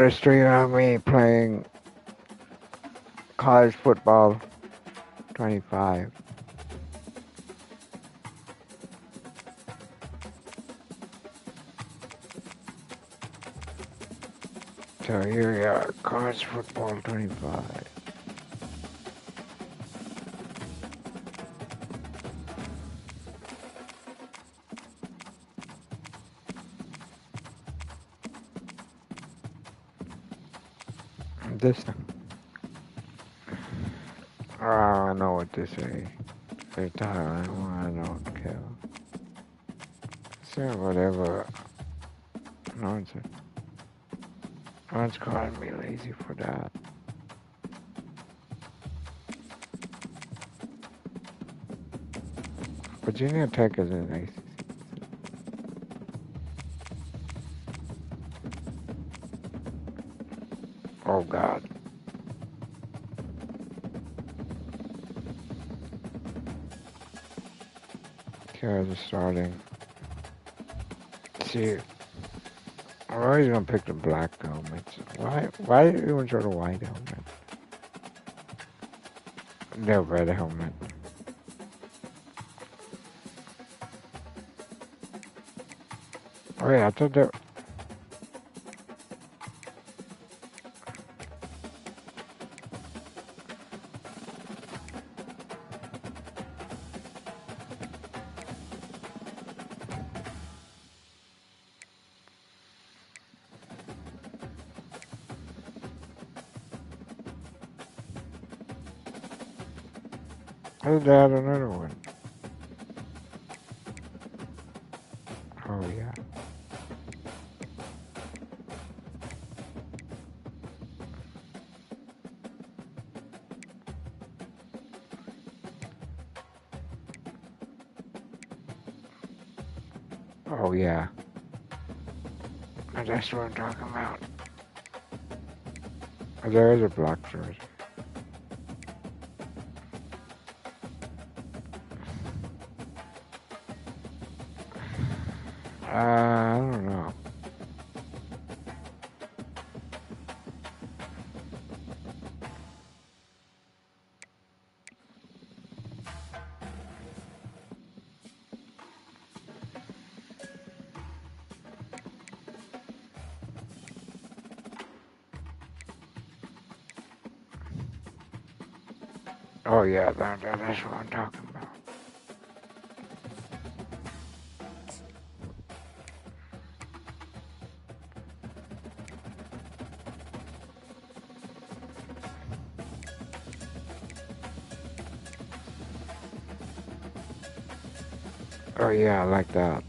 A stream of me playing college football 25. So here we are, college football 25. This, oh, I know what to say. Say Tyler, I don't care. Say whatever. No one's calling me lazy for that. Virginia Tech is an ACC. Oh God. Here's the starting. See, I'm always gonna pick the black helmets. Why did everyone show the white helmet? The red helmet. Oh yeah, I thought that. I thought they had another one. Oh yeah. Oh yeah. That's what I'm talking about. There is a black jersey. I don't know. Oh yeah, that's what I'm talking about. Oh yeah, I like that.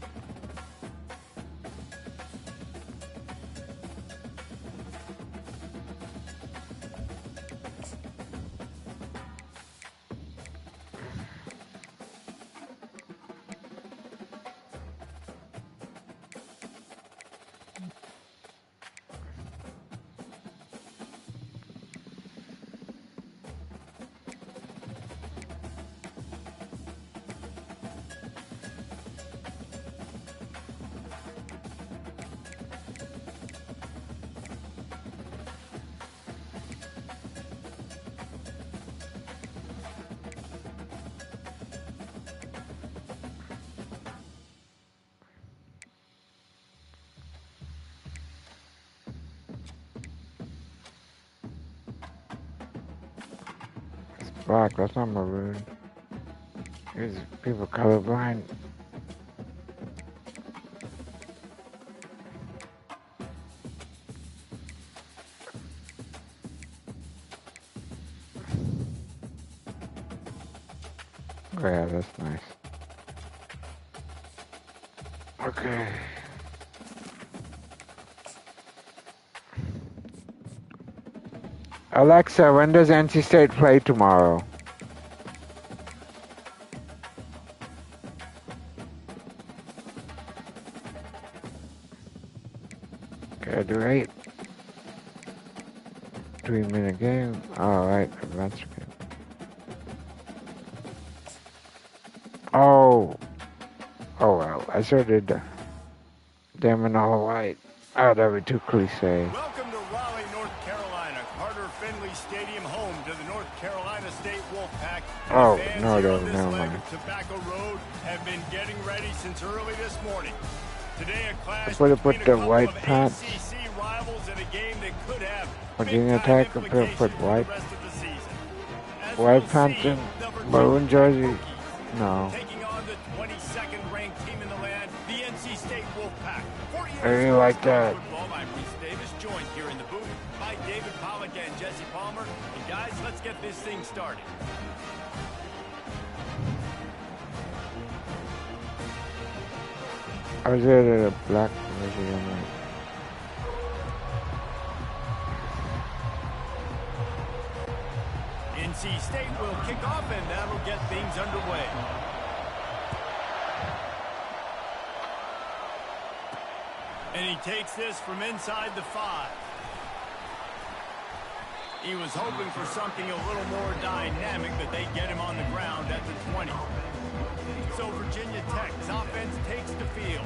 It's black, that's not maroon. Is people colorblind? Oh yeah, that's nice. Okay. Alexa, when does NC State play tomorrow? Okay, do 8. 3-minute game. Alright, that's good. Oh. Oh well, I sure did. Damn it all white. Oh, that would be too cliche. Welcome to Finley Stadium, home to the North Carolina State Wolfpack. Oh, Fans no, here no, on this never leg mind. of Tobacco Road have been getting ready since early this morning. Today, a clash Put between a the couple white of pants. ACC rivals in a game that could have Virginia big-time Tech could implications put for white the rest of the season. As white we'll pants see, and the Virginia maroon Tech jersey. Hokies No. taking on the 22nd ranked team in the land, the NC State Wolfpack. I really like that. Football by Reese Davis, joined here in the booth by David Pollack and Jesse Palmer. And guys, let's get this thing started. I was at a black museum. NC State will kick off, and that'll get things underway. And he takes this from inside the 5. He was hoping for something a little more dynamic, but they get him on the ground at the 20. So Virginia Tech's offense takes the field.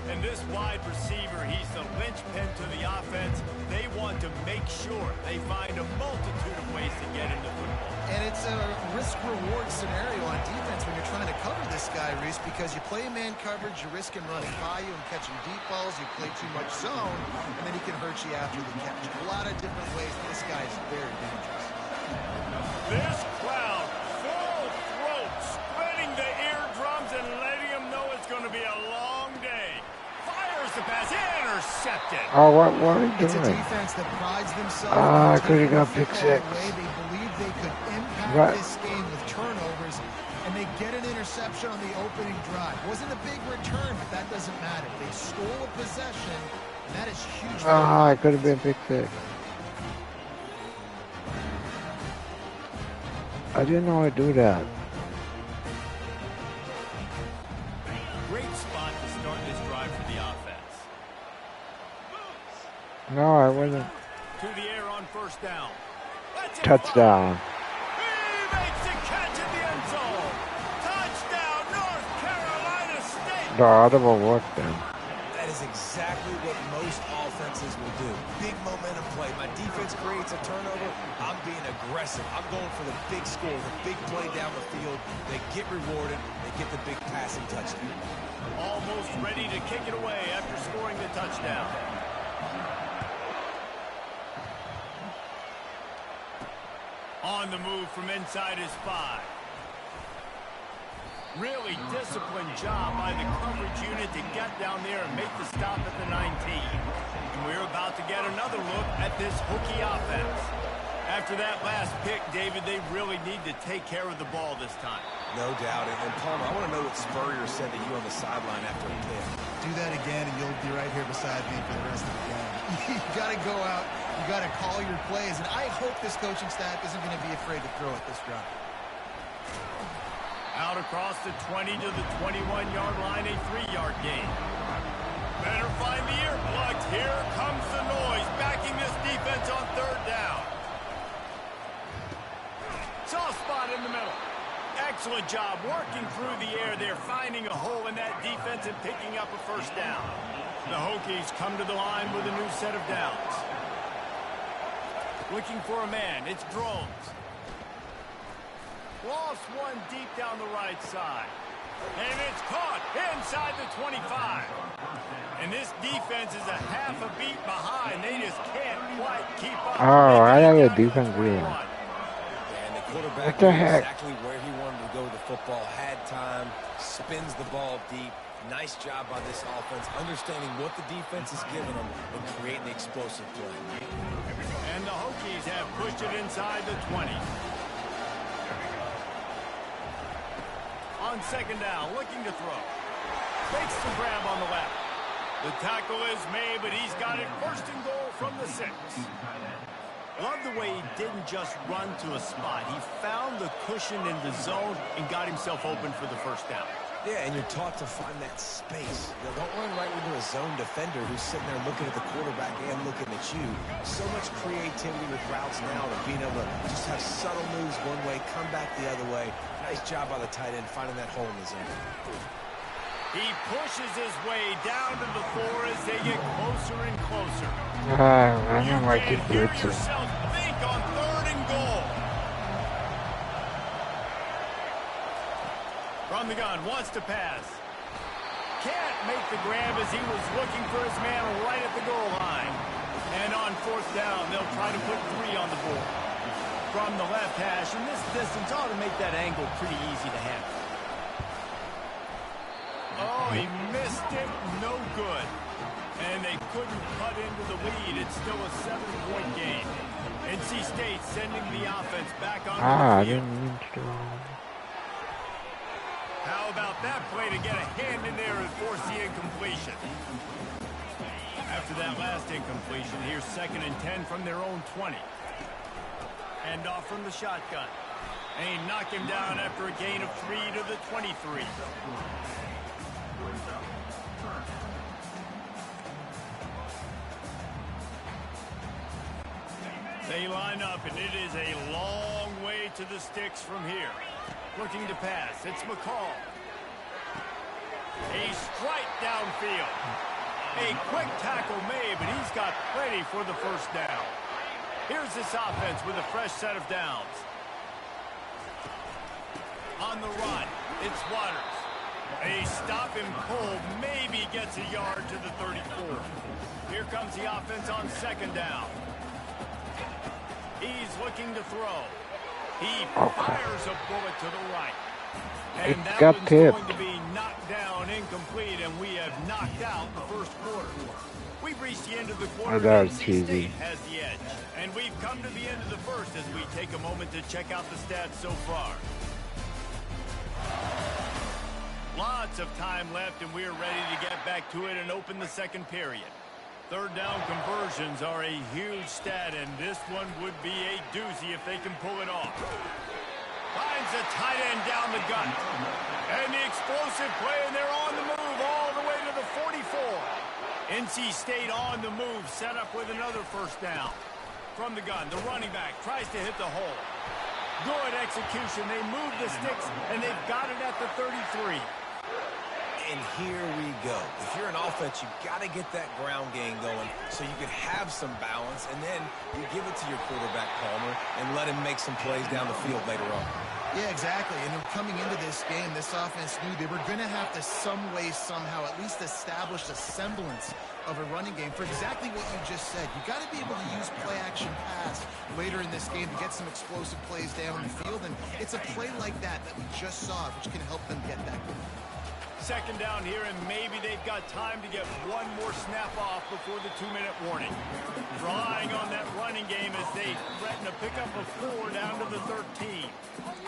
And this wide receiver, he's the linchpin to the offense. They want to make sure they find a multitude of ways to get into football. And it's a risk-reward scenario on defense when you're trying to cover this guy, Reese, because you play man coverage, you risk him running by you and catching deep balls, you play too much zone, and then he can hurt you after the catch. A lot of different ways. This guy is very dangerous. This crowd, full throat, spreading the eardrums and letting them know it's going to be a long day. Fires the pass, intercepted. Oh, what are you It's a doing? defense that prides themselves I on could have taking got the pick football 6. away. They believe they could impact What? this game with turnovers, and they get an interception on the opening drive. Wasn't a big return, but that doesn't matter. They stole a possession, and that is huge. Ah, I could have been pick 6. I didn't know I'd do that. Great spot to start this drive for the offense. No, I wasn't. To the air on first down. That's it. Touchdown. He makes the catch in the end zone. Touchdown, North Carolina State. The audible worked then. That is exactly what most offenses will do. Big momentum play. My defense creates a turnover. I'm being aggressive. I'm going for the big score, the big play down the field. They get rewarded. They get the big passing touchdown. Almost ready to kick it away after scoring the touchdown. On the move from inside his 5. Really disciplined job by the coverage unit to get down there and make the stop at the 19. And we're about to get another look at this Hokie offense. After that last pick, David, they really need to take care of the ball this time. No doubt. And Palmer, I want to know what Spurrier said to you on the sideline after a pick. Do that again, and you'll be right here beside me for the rest of the game. You got to go out. You got to call your plays, and I hope this coaching staff isn't going to be afraid to throw at this drive. Out across the 20 to the 21-yard line, a 3-yard gain. Better find the earplugs. Here comes the noise, backing this defense on third down. Soft spot in the middle. Excellent job working through the air there, finding a hole in that defense and picking up a first down. The Hokies come to the line with a new set of downs. Looking for a man, it's Drones. Lost one deep down the right side. And it's caught inside the 25. And this defense is a half a beat behind. They just can't quite keep up. Oh, I have a defense green. And the quarterback What the knew heck? exactly where he wanted to go with the football, had time, spins the ball deep. Nice job by this offense, understanding what the defense is giving them and creating the explosive play. And the Hokies have pushed it inside the 20. On second down, looking to throw. Fakes the grab on the left. The tackle is made, but he's got it first and goal from the 6. Love the way he didn't just run to a spot. He found the cushion in the zone and got himself open for the first down. Yeah, and you're taught to find that space. You know, don't run right into a zone defender who's sitting there looking at the quarterback and looking at you. So much creativity with routes now to being able to just have subtle moves one way, come back the other way. Nice job by the tight end finding that hole in the zone. He pushes his way down to the 4 as they get closer and closer. I don't like You it. can hear yourself think on From the gun, wants to pass. Can't make the grab as he was looking for his man right at the goal line. And on fourth down, they'll try to put 3 on the board. From the left hash, and this distance ought to make that angle pretty easy to handle. Oh, he missed it. No good. And they couldn't cut into the lead. It's still a 7-point game. NC State sending the offense back on the I field. didn't mean to. How about that play to get a hand in there and force the incompletion? After that last incompletion, here's 2nd and 10 from their own 20. Hand off from the shotgun. And he knocked him down after a gain of 3 to the 23. They line up, and it is a long way to the sticks from here. Looking to pass. It's McCall. A strike downfield. A quick tackle made, but he's got plenty for the first down. Here's this offense with a fresh set of downs. On the run, it's Waters. A stop him cold, maybe gets a yard to the 34. Here comes the offense on 2nd down. He's looking to throw. He fires a bullet to the right. And that got one's tipped. going to be knocked down, incomplete, and we have knocked out the first quarter. We've reached the end of the quarter. That was NC cheesy. State has the edge. And we've come to the end of the first as we take a moment to check out the stats so far. Lots of time left, and we're ready to get back to it and open the second period. 3rd down conversions are a huge stat, and this one would be a doozy if they can pull it off. Finds a tight end down the gut. And the explosive play, and they're on the move all the way to the 44. NC State on the move, set up with another first down. From the gun, the running back tries to hit the hole. Good execution. They move the sticks, and they've got it at the 33. And here we go. If you're an offense, you've got to get that ground game going so you can have some balance, and then you give it to your quarterback, Palmer, and let him make some plays down the field later on. Yeah, exactly. And coming into this game, this offense knew they were going to have to some way, somehow, at least establish a semblance of a running game for exactly what you just said. You got to be able to use play-action pass later in this game to get some explosive plays down the field, and it's a play like that that we just saw, which can help them get that going. 2nd down here, and maybe they've got time to get one more snap off before the 2-minute warning. Relying on that running game as they threaten to pick up a 4 down to the 13.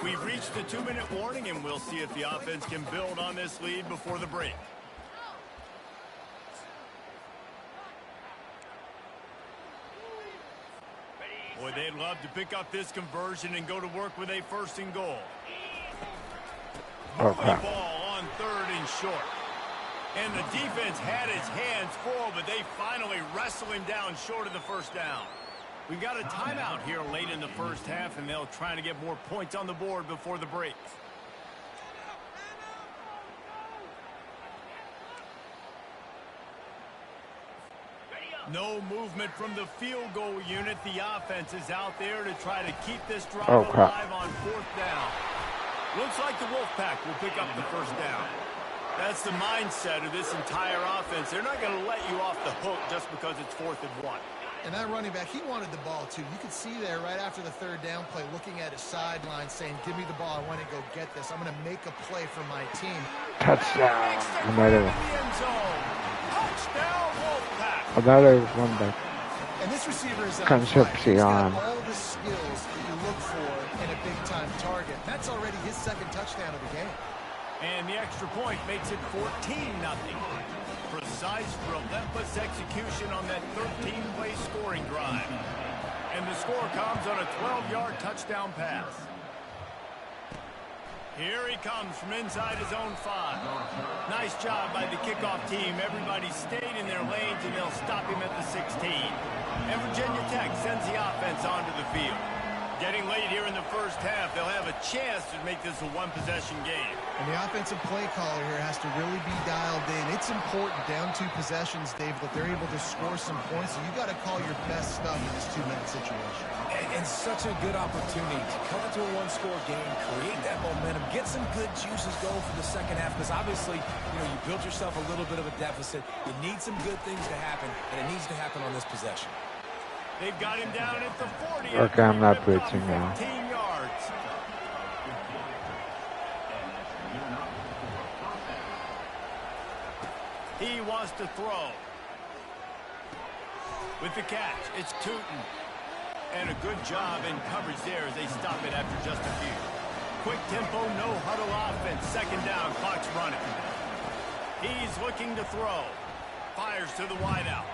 We've reached the 2-minute warning, and we'll see if the offense can build on this lead before the break. Boy, they'd love to pick up this conversion and go to work with a 1st and goal. Okay. Ball on 3rd and short. And the defense had his hands full, but they finally wrestle him down short of the first down. We've got a timeout here late in the first half, and they'll try to get more points on the board before the break. No movement from the field goal unit. The offense is out there to try to keep this drive alive on 4th down. Looks like the Wolfpack will pick up the first down. That's the mindset of this entire offense. They're not going to let you off the hook just because it's 4th and 1. And that running back, he wanted the ball, too. You could see there right after the 3rd down play, looking at his sideline, saying, give me the ball. I want to go get this. I'm going to make a play for my team. Touchdown. Another one. Touchdown, Wolfpack. Another one back. And this receiver is Concepcion. all the skills that you look for in a big-time target. That's already his 2nd touchdown of the game. And the extra point makes it 14-0. Precise, relentless execution on that 13-play scoring drive. And the score comes on a 12-yard touchdown pass. Here he comes from inside his own 5. Nice job by the kickoff team. Everybody stayed in their lanes, and they'll stop him at the 16. And Virginia Tech sends the offense onto the field. Getting late here in the first half, they'll have a chance to make this a one-possession game. And the offensive play caller here has to really be dialed in. It's important down 2 possessions, Dave, that they're able to score some points. So you got to call your best stuff in this 2-minute situation. And such a good opportunity to come into a one-score game, create that momentum, get some good juices going for the second half, because obviously, you built yourself a little bit of a deficit. You need some good things to happen, and it needs to happen on this possession. They've got him down at the 40. Okay, I'm not blitzing now. 15 yards. He wants to throw. With the catch, it's Tootin. And a good job in coverage there as they stop it after just a few. Quick tempo, no huddle offense. Second down, clock's running. He's looking to throw. Fires to the wideout.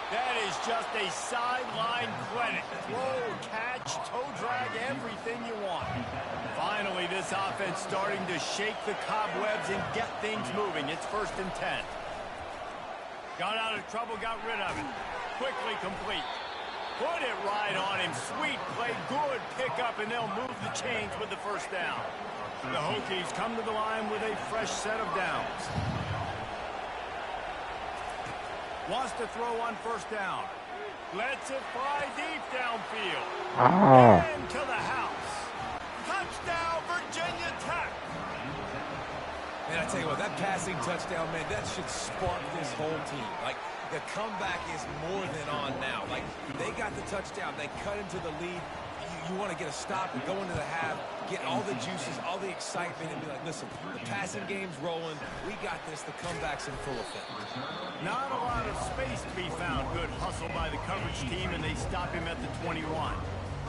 That is just a sideline clinic. Throw, catch, toe drag, everything you want. Finally, this offense starting to shake the cobwebs and get things moving. It's 1st and 10. Got out of trouble, got rid of it. Quickly complete. Put it right on him. Sweet play, good pickup, and they'll move the chains with the first down. The Hokies come to the line with a fresh set of downs. Wants to throw on 1st down. Lets it fly deep downfield. And to the house. Touchdown, Virginia Tech. Man, I tell you what, that passing touchdown, man, that should spark this whole team. Like, the comeback is more than on now. Like, they got the touchdown. They cut into the lead. You want to get a stop and go into the half, get all the juices, all the excitement, and be like, listen, the passing game's rolling. We got this. The comeback's in full effect. Not a lot of space to be found. Good hustle by the coverage team, and they stop him at the 21.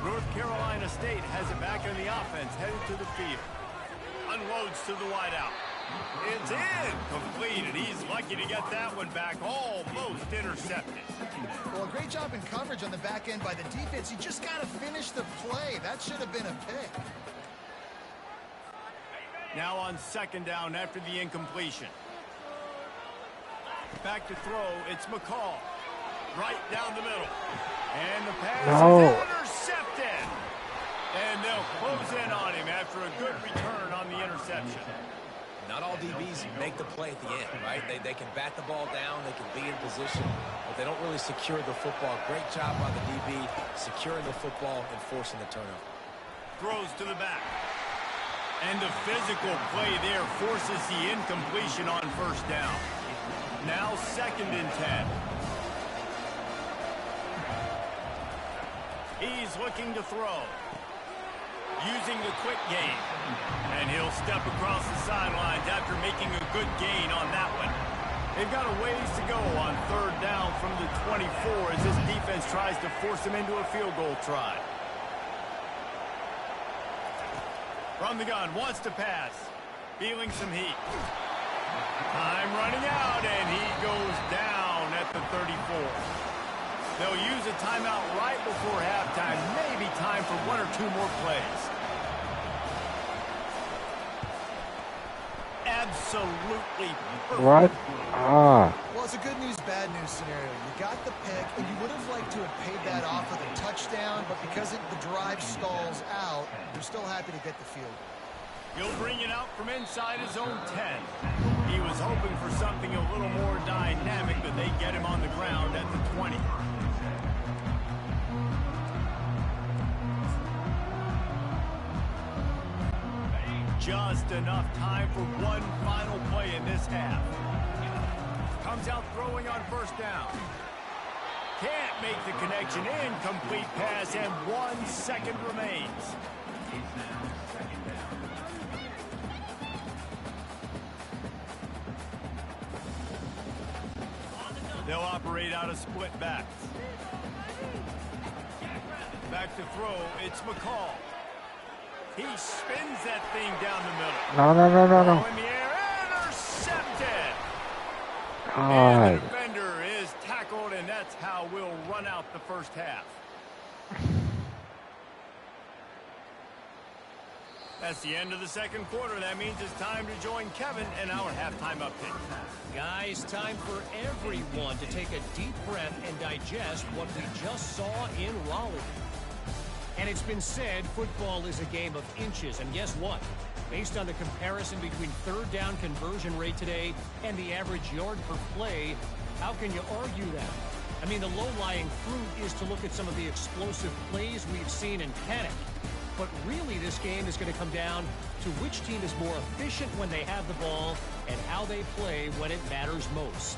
North Carolina State has it back on the offense, headed to the field. Unloads to the wideout. It's in. Complete, and he's lucky to get that one back. Almost intercepted. Well, a great job in coverage on the back end by the defense. You just got to finish the play. That should have been a pick. Now on 2nd down after the incompletion. Back to throw. It's McCall. Right down the middle. And the pass is intercepted. And they'll close in on him after a good return on the interception. Not all DBs make the play at the end, right? They can bat the ball down, they can be in position, but they don't really secure the football. Great job by the DB securing the football and forcing the turnover. Throws to the back. And the physical play there forces the incompletion on 1st down. Now 2nd and 10. He's looking to throw. Using the quick game. And he'll step across the sidelines after making a good gain on that one. They've got a ways to go on 3rd down from the 24 as this defense tries to force him into a field goal try. From the gun, wants to pass. Feeling some heat. Time running out, and he goes down at the 34. They'll use a timeout right before halftime. Maybe time for 1 or 2 more plays. Absolutely perfect. What? Well, it's a good news, bad news scenario. You got the pick, and you would have liked to have paid that off with a touchdown, but because the drive stalls out, you're still happy to get the field. He'll bring it out from inside his own 10. He was hoping for something a little more dynamic, but they get him on the ground at the 20. Just enough time for one final play in this half. Comes out throwing on 1st down. Can't make the connection. Incomplete pass, and 1 second remains. They'll operate out of split backs. Back to throw, it's McCall. He spins that thing down the middle. No. In the air, intercepted. God. And the defender is tackled, and that's how we'll run out the 1st half. That's the end of the 2nd quarter. That means it's time to join Kevin in our halftime update. Guys, time for everyone to take a deep breath and digest what we just saw in Raleigh. And it's been said football is a game of inches. And guess what? Based on the comparison between 3rd down conversion rate today and the average yard per play, how can you argue that? I mean, the low-lying fruit is to look at some of the explosive plays we've seen in panic. But really, this game is going to come down to which team is more efficient when they have the ball and how they play when it matters most.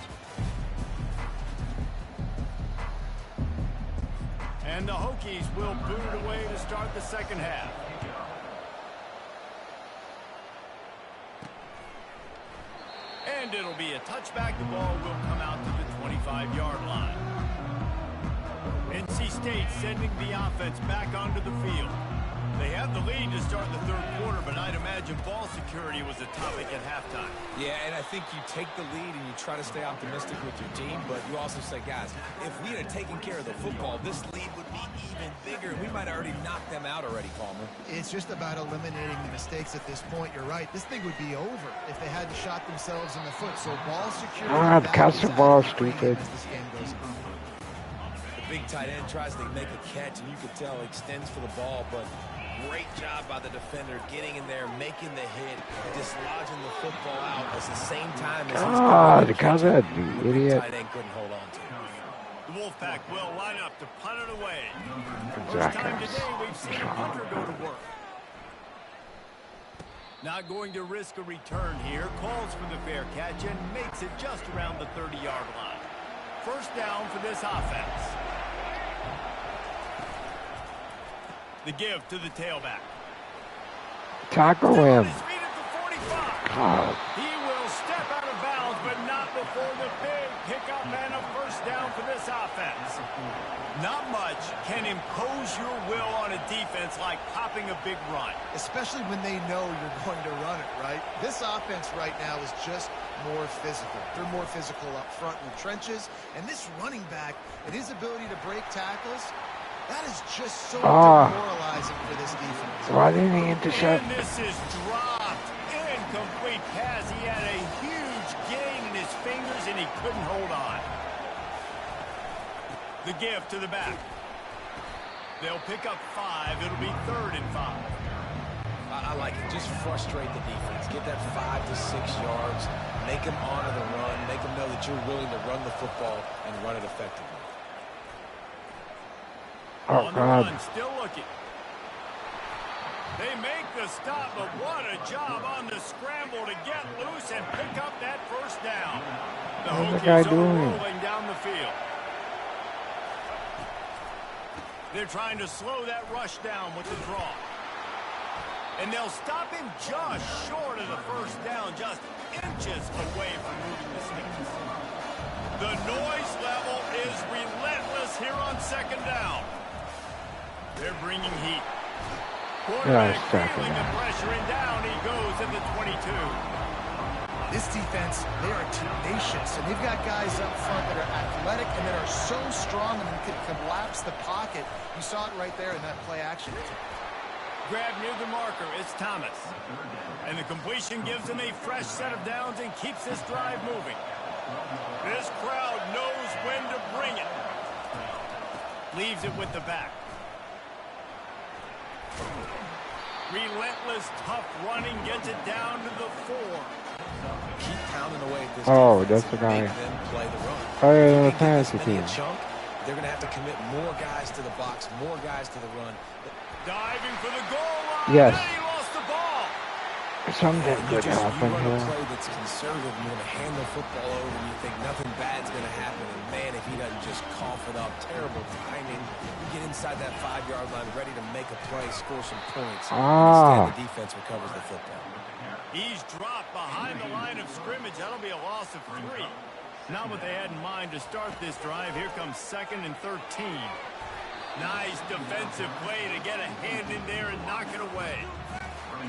And the Hokies will boot it away to start the second half. And it'll be a touchback. The ball will come out to the 25-yard line. NC State sending the offense back onto the field. They have the lead to start the third quarter, but I'd imagine ball security was a topic at halftime. Yeah, and I think you take the lead and you try to stay optimistic with your team, but you also say, guys, if we had taken care of the football, this lead would be even bigger. We might have already knocked them out already, Palmer. It's just about eliminating the mistakes at this point. You're right. This thing would be over if they hadn't shot themselves in the foot. So ball security. Catch the ball, stupid. As this game goes on. The big tight end tries to make a catch, and you can tell he extends for the ball, but great job by the defender getting in there, making the hit, dislodging the football out at the same time as the cousin, the idiot. tight end couldn't hold on to. The Wolfpack will line up to punt it away. First time today we've seen a punter go to work. Not going to risk a return here. Calls for the fair catch and makes it just around the 30-yard line. First down for this offense. The give to the tailback. Tackle him. His feet at the 45. Oh. He will step out of bounds, but not before the big pickup and a first down for this offense. Not much can impose your will on a defense like popping a big run. Especially when they know you're going to run it, right? This offense right now is just more physical. They're more physical up front in the trenches. And this running back and his ability to break tackles, that is just so demoralizing for this defense. Why didn't he intercept? And this is dropped. Incomplete pass. He had a huge gain in his fingers, and he couldn't hold on. The give to the back. They'll pick up 5. It'll be 3rd and 5. I like it. Just frustrate the defense. Get that 5 to 6 yards. Make them honor the run. Make them know that you're willing to run the football and run it effectively. Oh, on the God. run, still looking. They make the stop, but what a job on the scramble to get loose and pick up that first down. The What's the guy Hokies are doing? rolling down the field. They're trying to slow that rush down with the draw. And they'll stop him just short of the first down, just inches away from moving the sticks. The noise level is relentless here on second down. They're bringing heat. Quarterback feeling the pressure, and down he goes at the 22. This defense, they are tenacious, and they've got guys up front that are athletic and that are so strong and can collapse the pocket. You saw it right there in that play action. Grab near the marker, it's Thomas. And the completion gives him a fresh set of downs and keeps this drive moving. This crowd knows when to bring it. Leaves it with the back. Relentless, tough running gets it down to the 4. Keep pounding away at this Oh, defense that's the and guy. make them play the run. Oh, yeah, If the they get fantasy this many a team. chunk, they're going to have to commit more guys to the box, more guys to the run. Diving for the goal line. Yes. And he lost the ball. Something You good happened run a here. play that's conservative, you're going to hand the football over, and you think nothing bad's going to happen. And man, if he doesn't just cough it up, terrible timing. You get inside that 5-yard line, ready to make a play, score some points. Instead, the defense recovers the football. He's dropped behind the line of scrimmage. That'll be a loss of 3. Not what they had in mind to start this drive. Here comes 2nd and 13. Nice defensive play to get a hand in there and knock it away.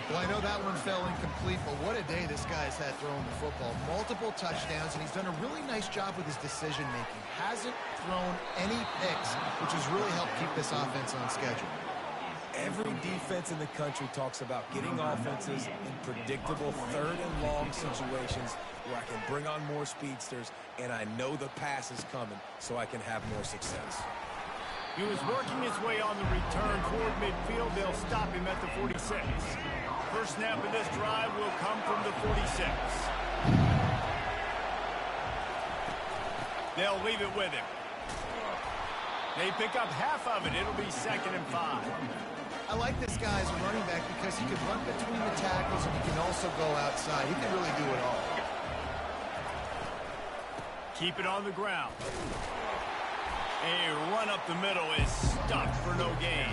Well, I know that one fell incomplete, but what a day this guy's had throwing the football. Multiple touchdowns, and he's done a really nice job with his decision-making. Hasn't thrown any picks, which has really helped keep this offense on schedule. Every defense in the country talks about getting offenses in predictable 3rd and long situations where I can bring on more speedsters, and I know the pass is coming, so I can have more success. He was working his way on the return toward midfield. They'll stop him at the 46. First snap of this drive will come from the 46. They'll leave it with him. They pick up half of it. It'll be 2nd and 5. I like this guy as a running back because he can run between the tackles and he can also go outside. He can really do it all. Keep it on the ground. A run up the middle is stuck for no gain.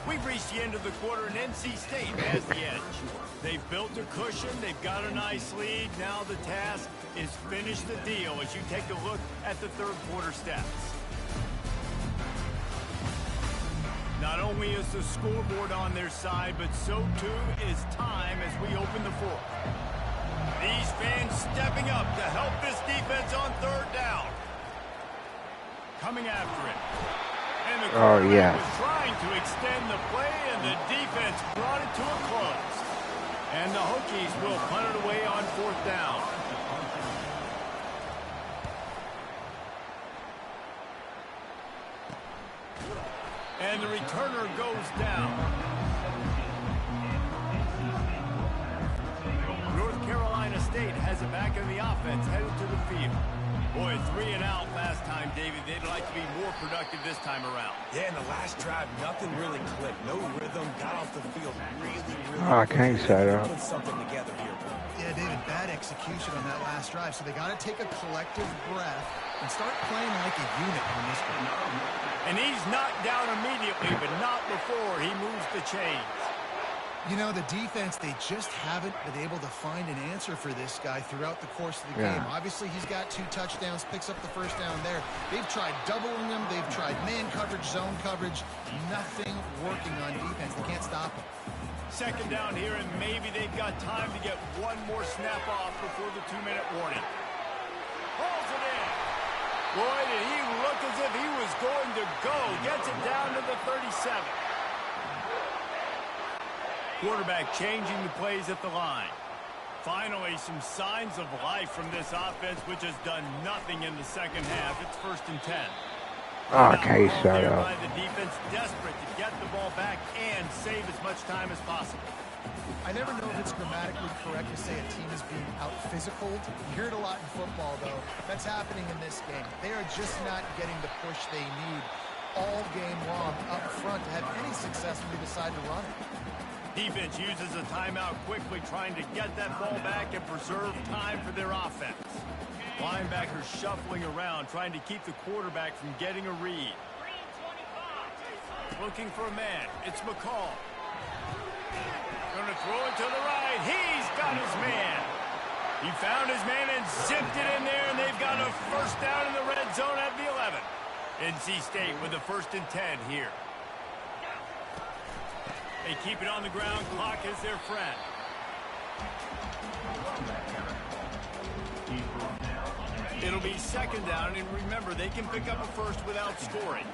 We've reached the end of the quarter, and NC State has the edge. They've built a cushion. They've got a nice lead. Now the task is finish the deal as you take a look at the third quarter stats. Not only is the scoreboard on their side, but so too is time as we open the fourth. These fans stepping up to help this defense on third down. Coming after it. And the quarterback was trying to extend the play, and the defense brought it to a close. And the Hokies will punt it away on 4th down. And the returner goes down. North Carolina State has it back in the offense, headed to the field. Boy, 3 and out last time, David. They'd like to be more productive this time around. Yeah, in the last drive, nothing really clicked. No rhythm, got off the field really can't set up. put something together here. Yeah, David, bad execution on that last drive. So they got to take a collective breath and start playing like a unit on this one. And he's knocked down immediately, but not before he moves the chains. You know, the defense, they just haven't been able to find an answer for this guy throughout the course of the game. Obviously, he's got 2 touchdowns, picks up the first down there. They've tried doubling him. They've tried man coverage, zone coverage. Nothing working on defense. They can't stop him. 2nd down here, and maybe they've got time to get one more snap off before the 2-minute warning. Pulls it in. Boy, did he look as if he was going to go. Gets it down to the 37. Quarterback changing the plays at the line. Finally, some signs of life from this offense, which has done nothing in the second half. It's 1st and 10. Okay, shut up. The defense desperate to get the ball back and save as much time as possible. I never know if it's grammatically correct to say a team is being out-physicaled. You hear it a lot in football, though. That's happening in this game. They are just not getting the push they need all game long up front to have any success when they decide to run it. Defense uses a timeout quickly, trying to get that ball back and preserve time for their offense. Linebackers shuffling around, trying to keep the quarterback from getting a read. Looking for a man. It's McCall. Going to throw it to the right. He's got his man. He found his man and zipped it in there, and they've got a first down in the red zone at the 11. NC State with a 1st and 10 here. They keep it on the ground. Clock is their friend. It'll be 2nd down, and remember, they can pick up a first without scoring.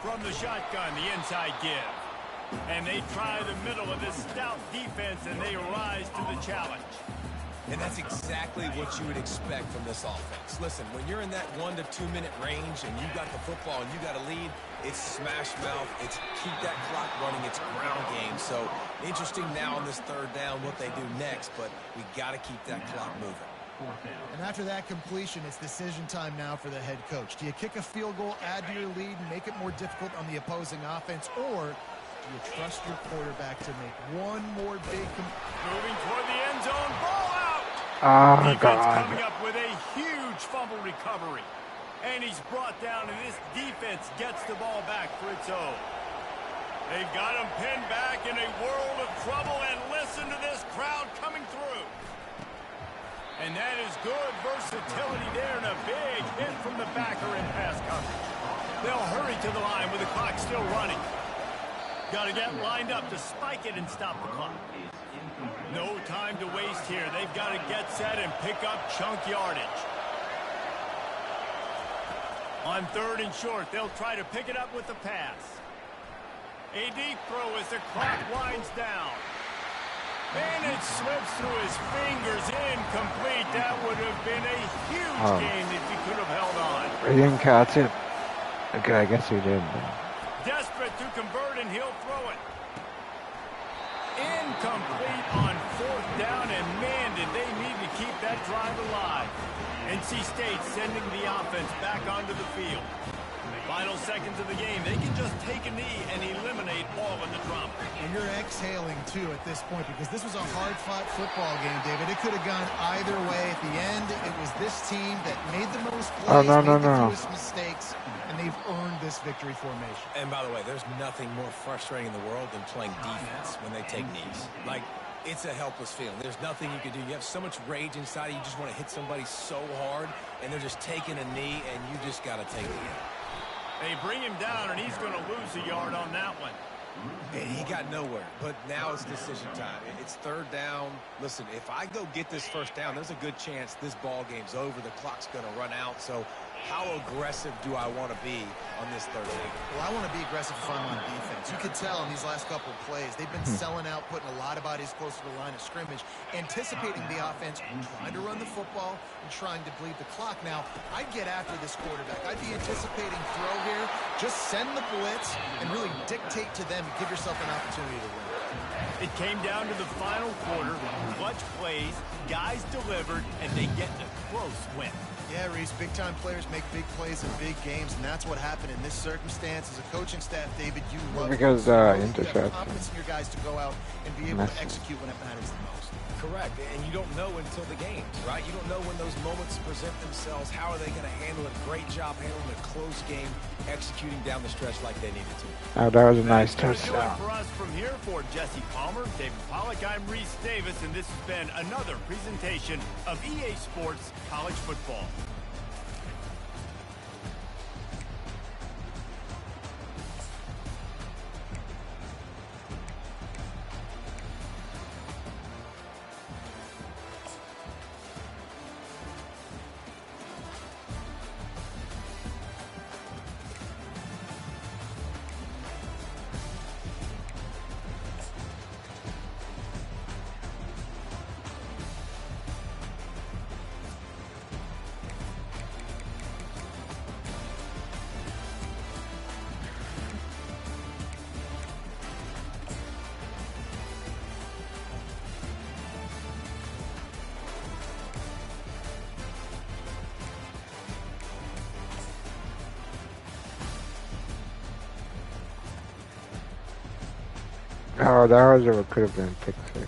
From the shotgun, the inside give. And they try the middle of this stout defense, and they rise to the challenge. And that's exactly what you would expect from this offense. Listen, when you're in that 1 to 2 minute range and you got the football and you got a lead, it's smash mouth, it's keep that clock running, it's ground game. So interesting now on this 3rd down what they do next, but we got to keep that clock moving. And after that completion, it's decision time now for the head coach. Do you kick a field goal, add to your lead, and make it more difficult on the opposing offense, or do you trust your quarterback to make one more big... Moving toward the end zone, ball out! Oh, Defense God. coming up with a huge fumble recovery. And he's brought down, and this defense gets the ball back for its own. They've got him pinned back in a world of trouble, and listen to this crowd coming through. And that is good versatility there, and a big hit from the backer in pass coverage. They'll hurry to the line with the clock still running. Got to get lined up to spike it and stop the clock. No time to waste here. They've got to get set and pick up chunk yardage. On 3rd and short, they'll try to pick it up with the pass. A deep throw as the clock winds down. And it slips through his fingers, incomplete. That would have been a huge game if he could have held on. He didn't catch it. Okay, I guess he did. Desperate to convert, and he'll throw it. Incomplete on NC State sending the offense back onto the field. Final seconds of the game, they can just take a knee and eliminate all of the drama. And you're exhaling, too, at this point, because this was a hard-fought football game, David. It could have gone either way. At the end, it was this team that made the most plays, made the fewest mistakes, and they've earned this victory formation. And by the way, there's nothing more frustrating in the world than playing defense when they take knees. Like, it's a helpless feeling. There's nothing you can do. You have so much rage inside you just want to hit somebody so hard, and they're just taking a knee, and you just got to take the hit. They bring him down, and he's going to lose a yard on that one. And he got nowhere, but now it's decision time. It's third down. Listen, if I go get this first down, there's a good chance this ball game's over. The clock's going to run out. So how aggressive do I want to be on this third down? Well, I want to be aggressive if I'm on defense. You could tell in these last couple of plays, they've been selling out, putting a lot of bodies close to the line of scrimmage, anticipating the offense, trying to run the football, and trying to bleed the clock. Now, I'd get after this quarterback. I'd be anticipating throw here. Just send the blitz and really dictate to them and give yourself an opportunity to win. It came down to the final quarter. Clutch plays, guys delivered, and they get a close win. Yeah, Reese, big-time players make big plays in big games, and that's what happened in this circumstance. As a coaching staff, David, you love because you have intercept. confidence in your guys to go out and be able to execute when it matters the most. Correct, and you don't know until the games, right? You don't know when those moments present themselves. How are they going to handle it? Great job handling a close game, executing down the stretch like they needed to. Oh, that was a nice That's gonna do it touchdown. for us from here. For Jesse Palmer, David Pollack, I'm Reese Davis, and this has been another presentation of EA Sports College Football. Oh, that was what could have been pick six.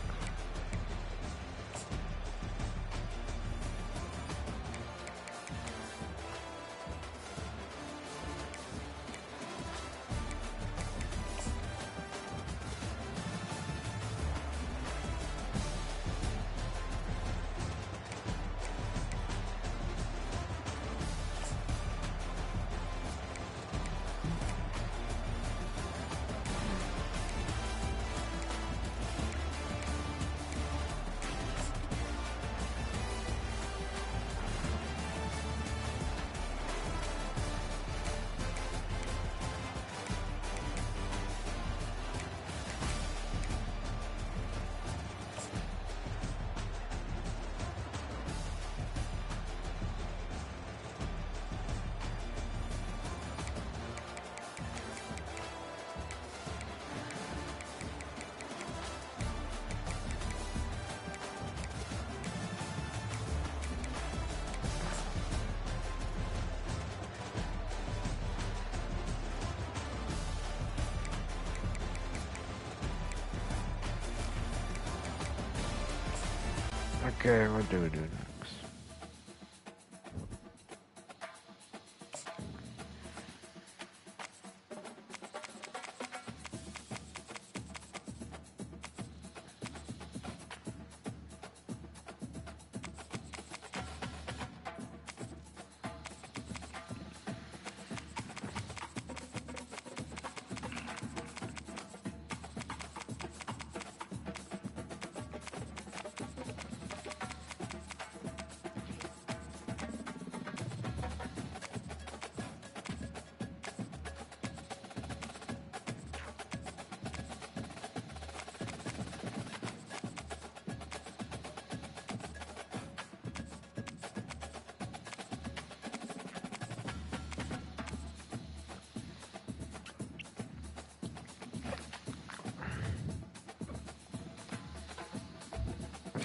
Okay, what do we do next?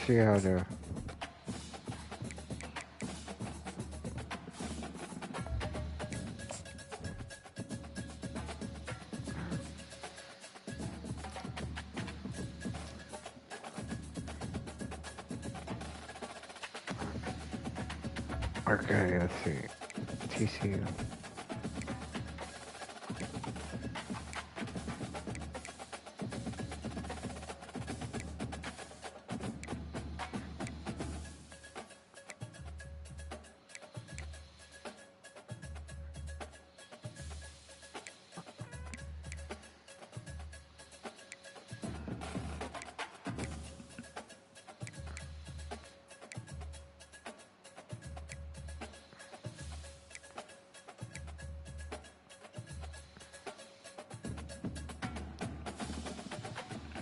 See how to Okay, let's see. TCU.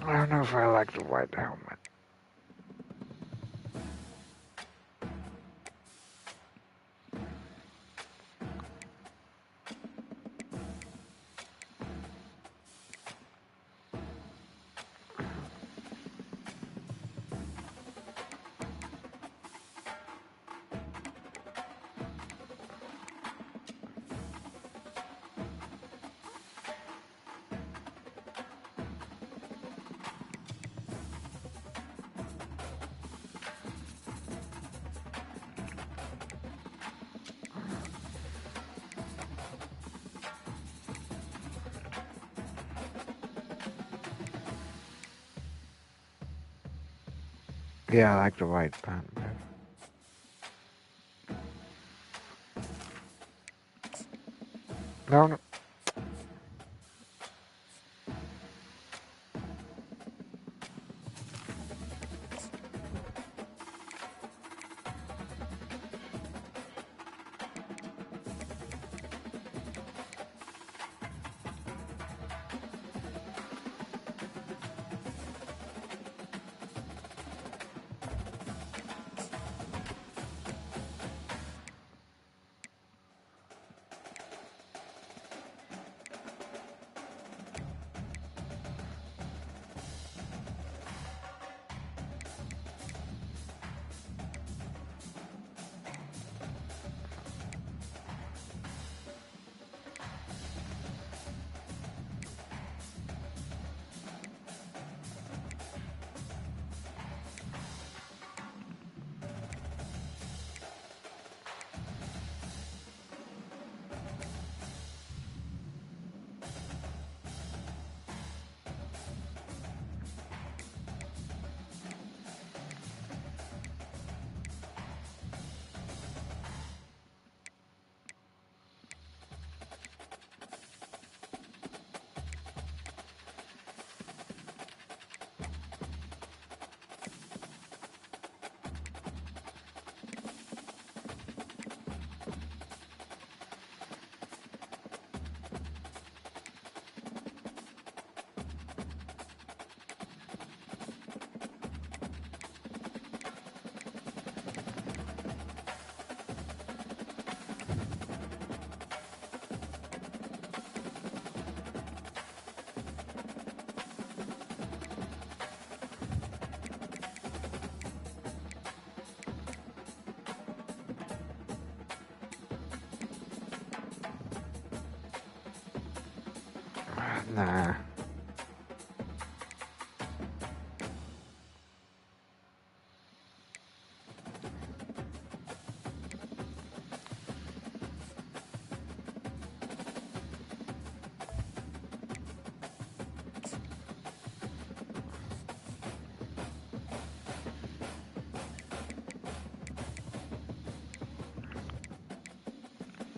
I don't know if I like the white helmet. Yeah, I like the white pant better. No, no. Nah.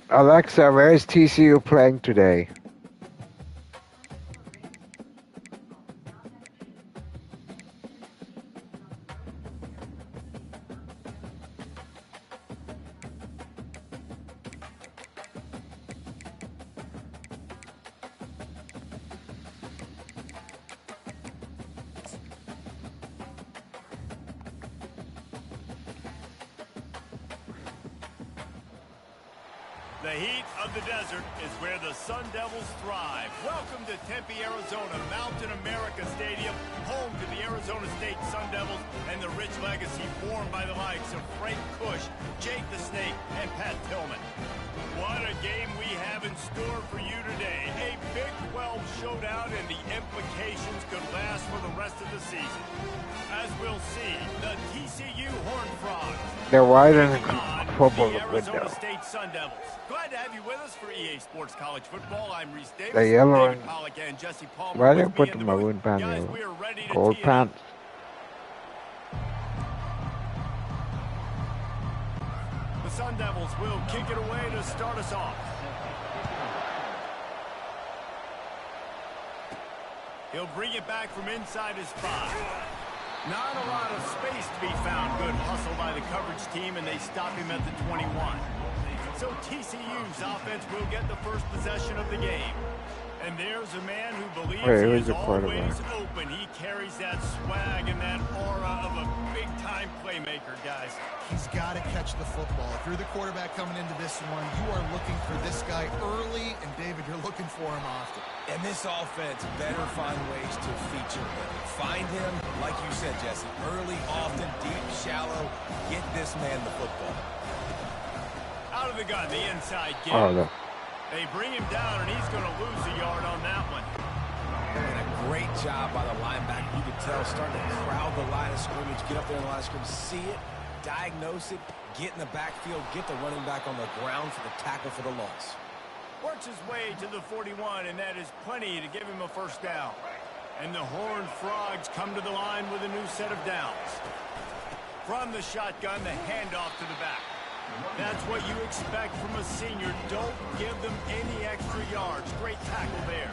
Alexa, where is TCU playing today? The heat of the desert is where the Sun Devils thrive. Welcome to Tempe, Arizona, Mountain America Stadium, home to the Arizona State Sun Devils and the rich legacy formed by the likes of Frank Kush, Jake the Snake, and Pat Tillman. What a game we have in store for you today. A Big 12 showdown, and the implications could last for the rest of the season. As we'll see, the TCU Horned Frogs. They're white and taking on football The look good Arizona though. State Sun Devils. Glad to have you with us for EA Sports College Football. I'm Reese Davis, The yellow David and Pollack, and Jesse Palmer why with didn't me put in the the maroon booth. pants Guys, yellow? we are ready to Gold tee it up. pants. The Sun Devils will kick it away to start us off. He'll bring it back from inside his 5. Not a lot of space to be found. Good hustle by the coverage team, and they stop him at the 21. So TCU's offense will get the first possession of the game. And there's a man who believes he is always open. He carries that swag and that aura of a big-time playmaker, guys. He's got to catch the football. If you're the quarterback coming into this one, you are looking for this guy early, and David, you're looking for him often. And this offense better find ways to feature him. Find him, like you said, Jesse, early, often, deep, shallow. Get this man the football. Out of the gun, the inside give. Oh, look. They bring him down, and he's going to lose a yard on that one. And a great job by the linebacker. You can tell, starting to crowd the line of scrimmage, get up there in the line of scrimmage, see it, diagnose it, get in the backfield, get the running back on the ground for the tackle for the loss. Works his way to the 41, and that is plenty to give him a first down. And the Horned Frogs come to the line with a new set of downs. From the shotgun, the handoff to the back. That's what you expect from a senior. Don't give them any extra yards. Great tackle there.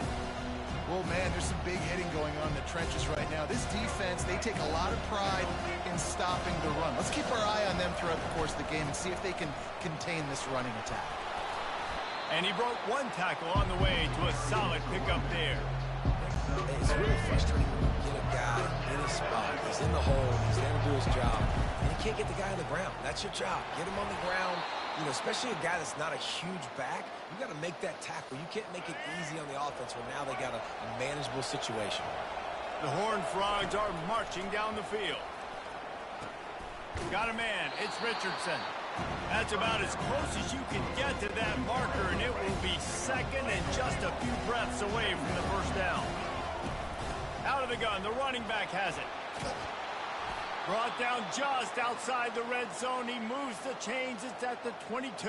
Well, man, there's some big hitting going on in the trenches right now. This defense, they take a lot of pride in stopping the run. Let's keep our eye on them throughout the course of the game and see if they can contain this running attack. And he broke one tackle on the way to a solid pickup there. It's really frustrating when you get a guy in his spot. He's in the hole. He's there to do his job. And you can't get the guy on the ground. That's your job. Get him on the ground. You know, especially a guy that's not a huge back. You got to make that tackle. You can't make it easy on the offense when now they got a manageable situation. The Horned Frogs are marching down the field. Got a man. It's Richardson. That's about as close as you can get to that marker, and it will be second and just a few breaths away from the first down. Out of the gun, the running back has it. Brought down just outside the red zone. He moves the chains. It's at the 22.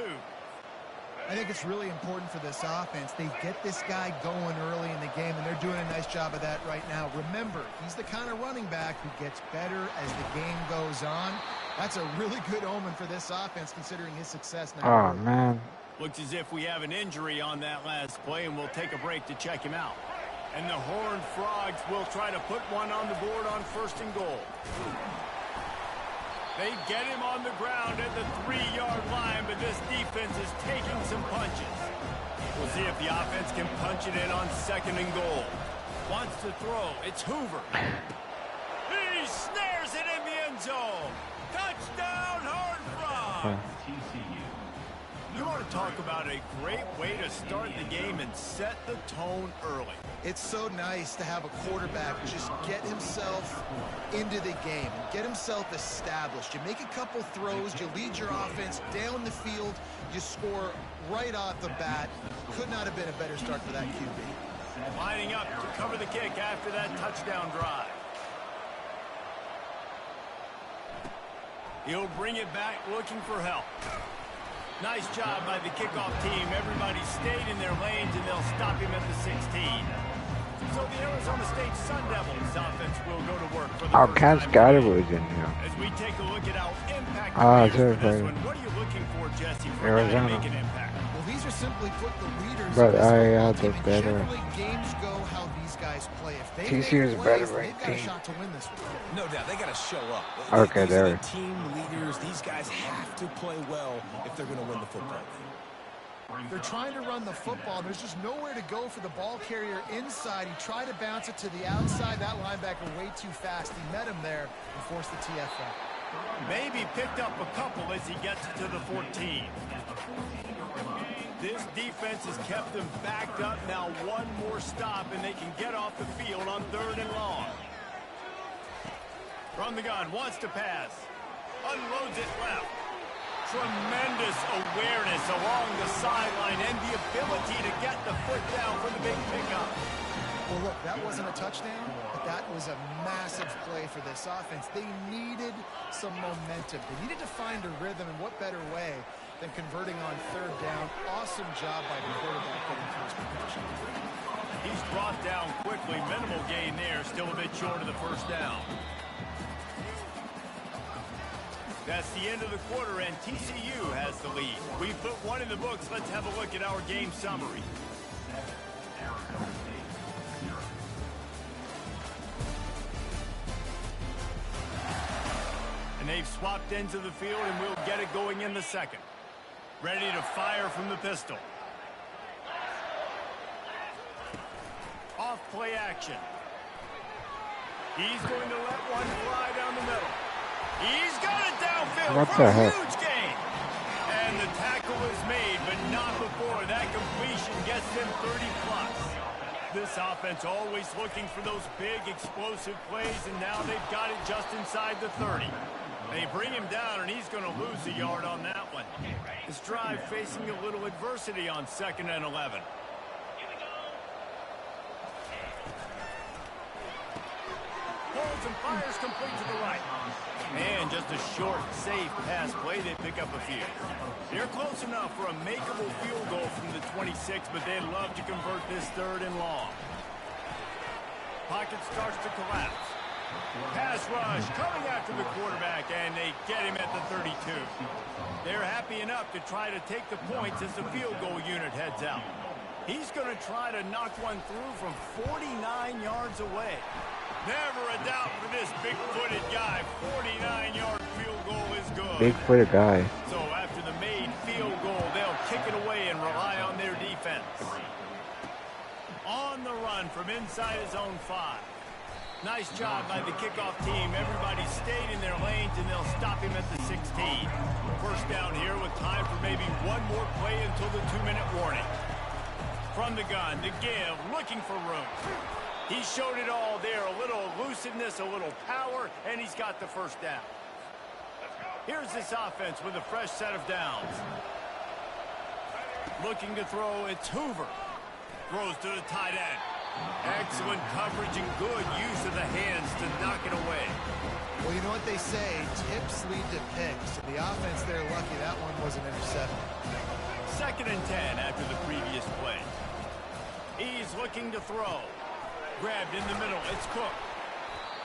I think it's really important for this offense. They get this guy going early in the game, and they're doing a nice job of that right now. Remember, he's the kind of running back who gets better as the game goes on. That's a really good omen for this offense, considering his success now. Oh, man. Looks as if we have an injury on that last play, and we'll take a break to check him out. And the Horned Frogs will try to put one on the board on 1st and goal. They get him on the ground at the 3-yard line, but this defense is taking some punches. We'll see if the offense can punch it in on 2nd and goal. Wants to throw. It's Hoover. He snares it in the end zone. Touchdown, Horned Frogs. You want to talk about a great way to start the game and set the tone early. It's so nice to have a quarterback just get himself into the game and get himself established. You make a couple throws, you lead your offense down the field, you score right off the bat. Could not have been a better start for that QB. Lining up to cover the kick after that touchdown drive. He'll bring it back looking for help. Nice job by the kickoff team. Everybody stayed in their lanes, and they'll stop him at the 16. So the Arizona State Sun Devils offense will go to work for the first Cass time Garber was in here. as we take a look at how impact sure, for this one. What are you looking for, Jesse, for a guy to make an impact? Well, these are simply put the leaders. But of this I football did team, and better. generally games go how these guys play. If they TCU is make better plays, ranked they've got a team. shot to win this one. No doubt. They got to show up. Okay, These are there. the team leaders. These guys have to play well if they're going to win the football game. They're trying to run the football. There's just nowhere to go for the ball carrier inside. He tried to bounce it to the outside. That linebacker way too fast. He met him there and forced the TFL. Maybe picked up a couple as he gets to the 14. This defense has kept them backed up. Now one more stop, and they can get off the field on 3rd and long. From the gun, wants to pass. Unloads it left. Tremendous awareness along the sideline and the ability to get the foot down for the big pickup. Well, look, that wasn't a touchdown, but that was a massive play for this offense. They needed some momentum. They needed to find a rhythm, and what better way than converting on third down. Awesome job by the quarterback getting through his progression. He's brought down quickly. Minimal gain there. Still a bit short of the first down. That's the end of the quarter, and TCU has the lead. We put one in the books. Let's have a look at our game summary. And they've swapped into the field, and we'll get it going in the second. Ready to fire from the pistol. Off play action. He's going to let one fly down the middle. He's got it downfield What for the a heck? huge gain. And the tackle is made, but not before that completion gets him 30+. This offense always looking for those big explosive plays, and now they've got it just inside the 30. They bring him down, and he's going to lose a yard on that one. This drive facing a little adversity on 2nd and 11. Holds and fires complete to the right. And just a short, safe pass play. They pick up a few. They're close enough for a makeable field goal from the 26, but they'd love to convert this 3rd and long. Pocket starts to collapse. Pass rush coming after the quarterback, and they get him at the 32. They're happy enough to try to take the points as the field goal unit heads out. He's going to try to knock one through from 49 yards away. Never a doubt for this big-footed guy. 49-yard field goal is good. Big-footed guy. So after the made field goal, they'll kick it away and rely on their defense. On the run from inside his own 5. Nice job by the kickoff team. Everybody stayed in their lanes, and they'll stop him at the 16. First down here with time for maybe one more play until the 2-minute warning. From the gun to give, looking for room. He showed it all there, a little elusiveness, a little power, and he's got the first down. Here's this offense with a fresh set of downs. Looking to throw, it's Hoover. Throws to the tight end. Excellent coverage and good use of the hands to knock it away. Well, you know what they say, tips lead to picks. The offense, they're lucky that one was an interception. 2nd and 10 after the previous play. He's looking to throw. Grabbed in the middle, it's Cook.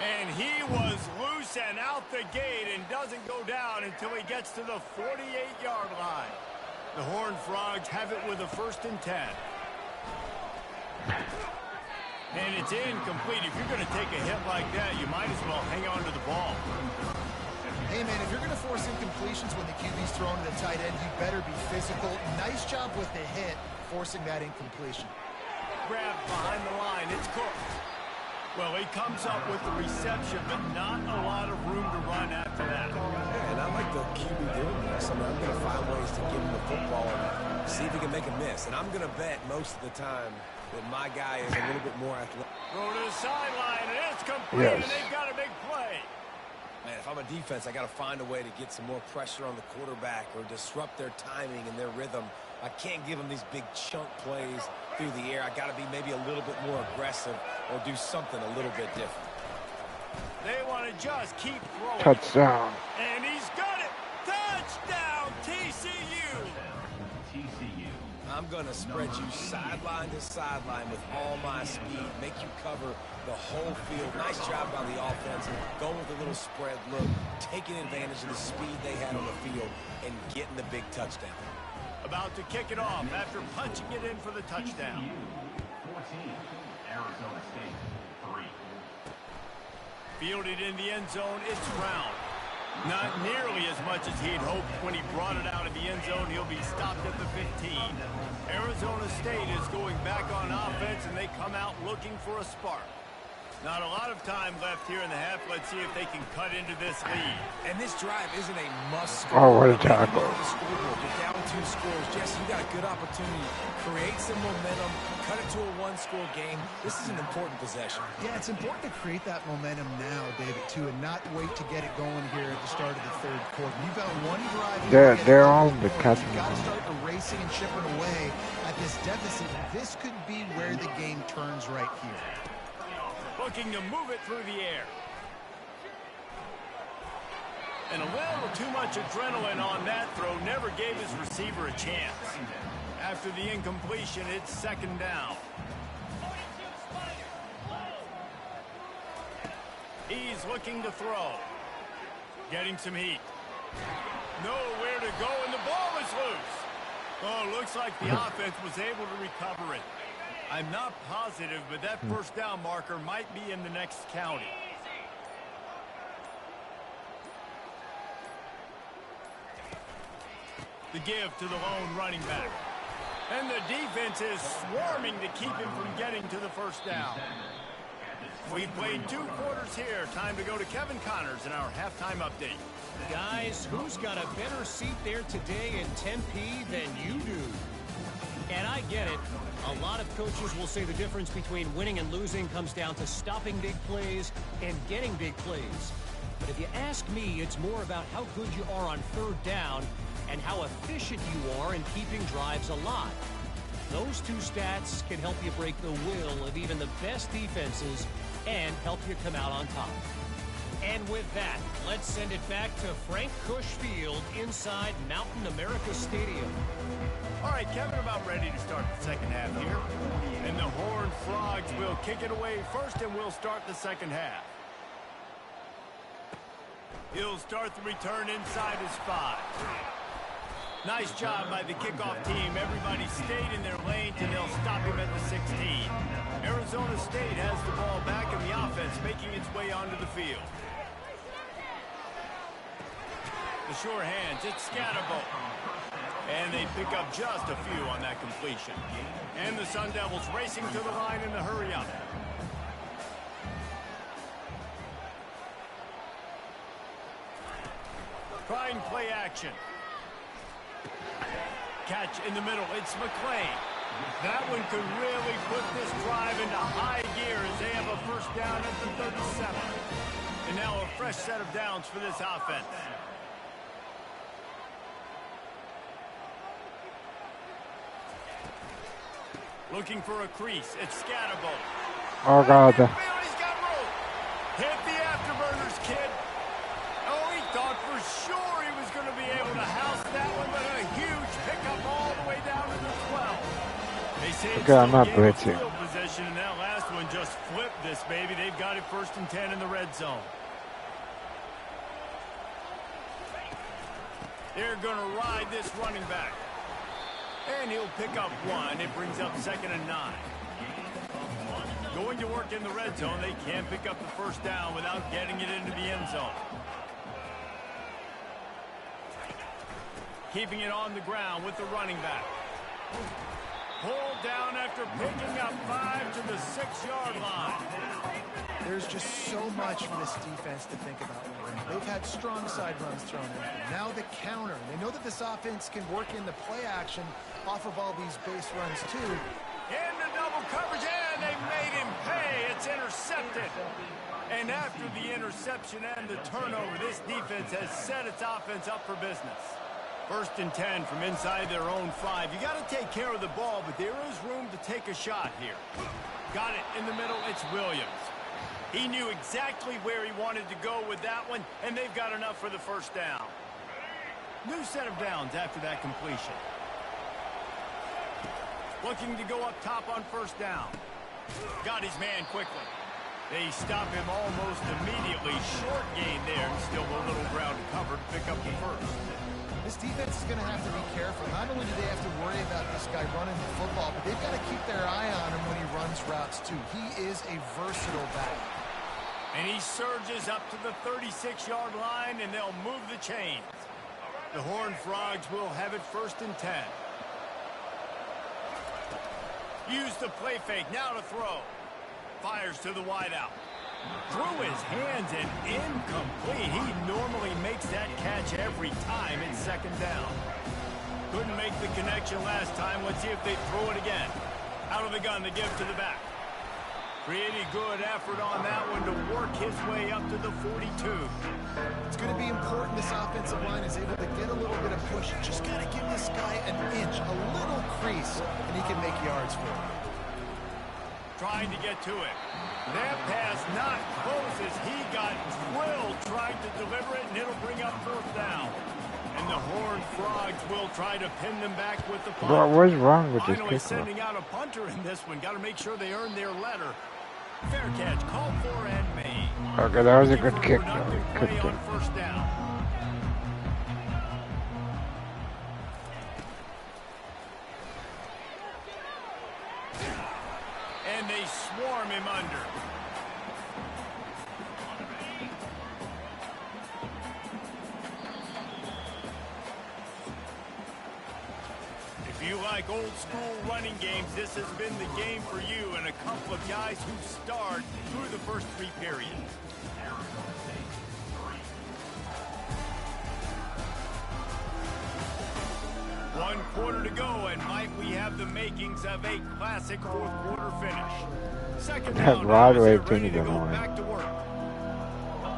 And he was loose and out the gate and doesn't go down until he gets to the 48-yard line. The Horned Frogs have it with a 1st and 10. And it's incomplete. If you're going to take a hit like that, you might as well hang on to the ball. Hey, man, if you're going to force incompletions when the QB's throwing to the tight end, you better be physical. Nice job with the hit, forcing that incompletion. Grabbed behind the line. It's Cook. Well, he comes up with the reception, but not a lot of room to run after that. Yeah, and I like the QB doing this. I mean, I'm going to find ways to give him the football and see if he can make a miss. And I'm going to bet most of the time that my guy is a little bit more athletic. Throw to the sideline, and it's complete, Yes. and they've got a big play. Man, if I'm a defense, I got to find a way to get some more pressure on the quarterback or disrupt their timing and their rhythm. I can't give them these big chunk plays through the air. I got to be maybe a little bit more aggressive or do something a little bit different. They want to just keep throwing. Touchdown. And he's got it. Touchdown, TCU. I'm going to spread you sideline to sideline with all my speed, make you cover the whole field. Nice job by the offense, going with a little spread look, taking advantage of the speed they had on the field, and getting the big touchdown. About to kick it off after punching it in for the touchdown. 14, Arizona State, 3. Fielded in the end zone, it's Brown. Not nearly as much as he'd hoped when he brought it out of the end zone. He'll be stopped at the 15. Arizona State is going back on offense, and they come out looking for a spark. Not a lot of time left here in the half. Let's see if they can cut into this lead. And this drive isn't a must-score. Oh, what a tackle. You're down 2 scores. Jesse, you got a good opportunity. Create some momentum. Cut it to a 1-score game. This is an important possession. Yeah, it's important to create that momentum now, David, too, and not wait to get it going here at the start of the third quarter. You've got one drive. They're all the cutting. You've got to start erasing and chipping away at this deficit. This could be where the game turns right here. Looking to move it through the air. And a little too much adrenaline on that throw. Never gave his receiver a chance. After the incompletion, it's second down. He's looking to throw. Getting some heat. Nowhere to go, and the ball is loose. Oh, looks like the offense was able to recover it. I'm not positive, but that first down marker might be in the next county. The give to the lone running back. And the defense is swarming to keep him from getting to the first down. We've played 2 quarters here. Time to go to Kevin Connors in our halftime update. Guys, who's got a better seat there today in Tempe than you do? And I get it. A lot of coaches will say the difference between winning and losing comes down to stopping big plays and getting big plays. But if you ask me, it's more about how good you are on third down and how efficient you are in keeping drives alive. Those 2 stats can help you break the will of even the best defenses and help you come out on top. And with that, let's send it back to Frank Kush Field inside Mountain America Stadium. All right, Kevin, about ready to start the second half here. And the Horned Frogs will kick it away first, and we'll start the second half. He'll start the return inside his 5. Nice job by the kickoff team. Everybody stayed in their lanes, and they'll stop him at the 16. Arizona State has the ball back, and the offense making its way onto the field. The sure hands, it's Scatterbo. And they pick up just a few on that completion. And the Sun Devils racing to the line in the hurry up. Trying play action. Catch in the middle, it's McClain. That one could really put this drive into high gear as they have a first down at the 37. And now a fresh set of downs for this offense. Looking for a crease. It's Scatterbo. Oh, God. He's got room. Hit the afterburners, kid. Oh, he thought for sure he was going to be able to house that one, but a huge pickup all the way down to the 12. They say Okay, I'm not it's still blitzing. field position, and that last one just flipped this baby. They've got it 1st and 10 in the red zone. They're going to ride this running back. And he'll pick up 1. It brings up 2nd and 9. Going to work in the red zone. They can't pick up the first down without getting it into the end zone. Keeping it on the ground with the running back. Pulled down after picking up 5 to the 6-yard line. There's just so much for this defense to think about. They've had strong side runs thrown in. Now the counter. They know that this offense can work in the play action off of all these base runs too. Into double coverage, and they made him pay. It's intercepted. And after the interception and the turnover, this defense has set its offense up for business. 1st and 10 from inside their own 5. You got to take care of the ball, but there is room to take a shot here. Got it in the middle. It's Williams. He knew exactly where he wanted to go with that one, and they've got enough for the first down. New set of downs after that completion. Looking to go up top on first down. Got his man quickly. They stop him almost immediately. Short gain there, and still a little ground to cover to pick up the first. This defense is going to have to be careful. Not only do they have to worry about this guy running the football, but they've got to keep their eye on him when he runs routes too. He is a versatile back. And he surges up to the 36-yard line, and they'll move the chains. The Horned Frogs will have it 1st and 10. Use the play fake, now to throw. Fires to the wideout. Through his hands and incomplete. He normally makes that catch every time. It's second down. Couldn't make the connection last time. Let's see if they throw it again. Out of the gun to give to the back. Pretty good effort on that one to work his way up to the 42. It's going to be important this offensive line is able to get a little bit of push. Just got to give this guy an inch, a little crease, and he can make yards for it. Trying to get to it. That pass not close as he got drilled trying to deliver it, and it'll bring up fourth down. And the Horned Frogs will try to pin them back with the punt. What's wrong with this Finally kicker? sending out a punter in this one. Got to make sure they earn their letter. Fair catch, called for and made. Okay, that was a good kick, though. Productive Good play kick. on first down. And they swarm him under. If you like old school running games, this has been the game for you and a couple of guys who starred through the first three periods. One quarter to go, and Mike, we have the makings of a classic fourth quarter finish. Second That down, Broadway they're ready thing to is go annoying. back to work.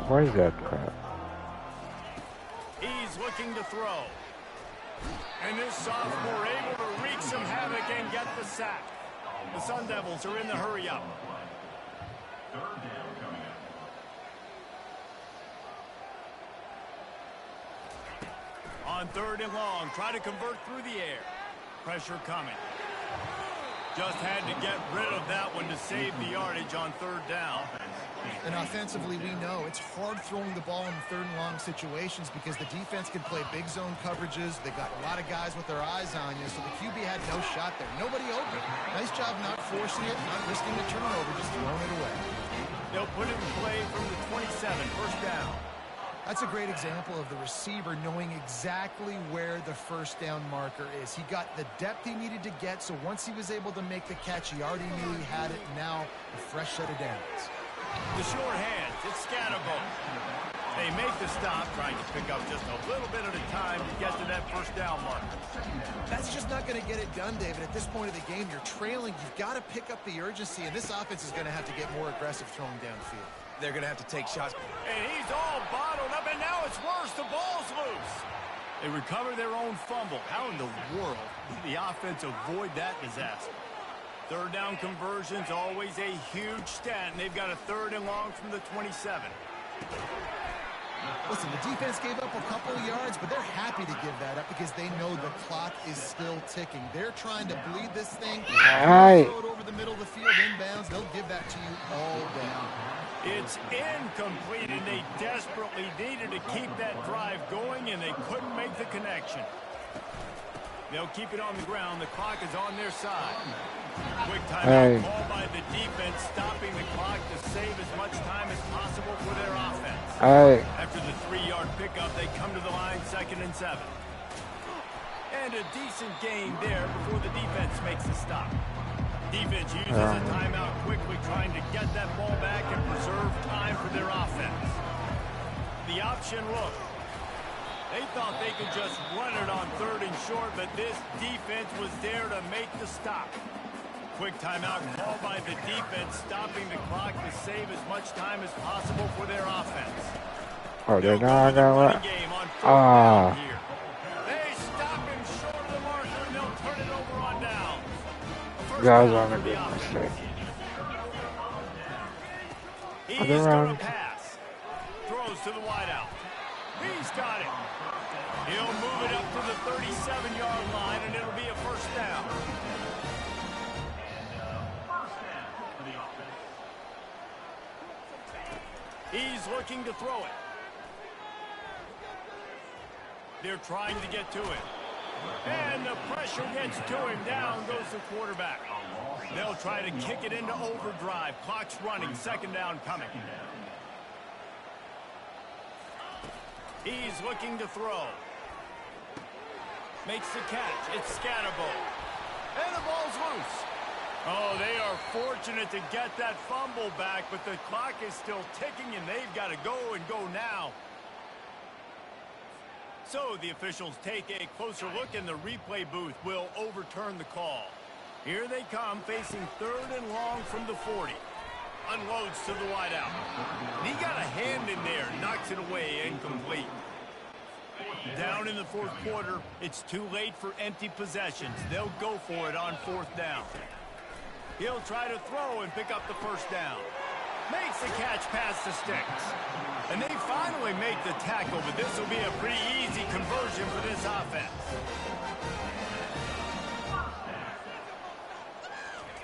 What is that crap? He's looking to throw. And this sophomore able to wreak some havoc and get the sack. The Sun Devils are in the hurry up. Third down coming up. On third and long, try to convert through the air. Pressure coming. Just had to get rid of that one to save the yardage on third down. And offensively, we know it's hard throwing the ball in third and long situations because the defense can play big zone coverages. They've got a lot of guys with their eyes on you, so the QB had no shot there. Nobody open. Nice job not forcing it, not risking a turnover, just throwing it away. They'll put it in play from the 27, first down. That's a great example of the receiver knowing exactly where the first down marker is. He got the depth he needed to get, so once he was able to make the catch, he already knew he had it. Now, a fresh set of downs. The short hands, it's Scatterbo. They make the stop, trying to pick up just a little bit at a time to get to that first down marker. That's just not going to get it done, David. At this point of the game, you're trailing. You've got to pick up the urgency, and this offense is going to have to get more aggressive throwing downfield. They're going to have to take shots. And he's all bottled up, and now it's worse. The ball's loose. They recover their own fumble. How in the world did the offense avoid that disaster? Third down conversions, always a huge stat, and they've got a third and long from the 27. Listen, the defense gave up a couple of yards, but they're happy to give that up because they know the clock is still ticking. They're trying to bleed this thing. Right. Throw it over the middle of the field inbounds. They'll give that to you all day. It's incomplete, and they desperately needed to keep that drive going, and they couldn't make the connection. They'll keep it on the ground. The clock is on their side. Quick timeout call by the defense, stopping the clock to save as much time as possible for their offense. After the 3-yard pickup, they come to the line, 2nd and 7. And a decent gain there before the defense makes the stop. Defense uses a timeout quickly, trying to get that ball back and preserve time for their offense. The option look. They thought they could just run it on 3rd and short, but this defense was there to make the stop. Quick timeout called by the defense, stopping the clock to save as much time as possible for their offense. Oh, they're not Running gonna. game on 4th down here. They stop him short of the marker, and they'll turn it over on down. First That was down on a for the good offense. mistake. He's going to pass. Throws to the wideout. He's got it. He'll move it up to the 37-yard line, and it'll be a first down. He's looking to throw it. They're trying to get to it. And the pressure gets to him. Down goes the quarterback. They'll try to kick it into overdrive. Clock's running. 2nd down coming. He's looking to throw. Makes the catch. It's Scatterbo. And the ball's loose. Oh, they are fortunate to get that fumble back, but the clock is still ticking, and they've got to go and go now. So the officials take a closer look, and the replay booth will overturn the call. Here they come, facing 3rd and long from the 40. Unloads to the wideout. And he got a hand in there, knocks it away, incomplete. Down in the 4th quarter, it's too late for empty possessions. They'll go for it on 4th down. He'll try to throw and pick up the 1st down. Makes the catch past the sticks. And they finally make the tackle, but this will be a pretty easy conversion for this offense.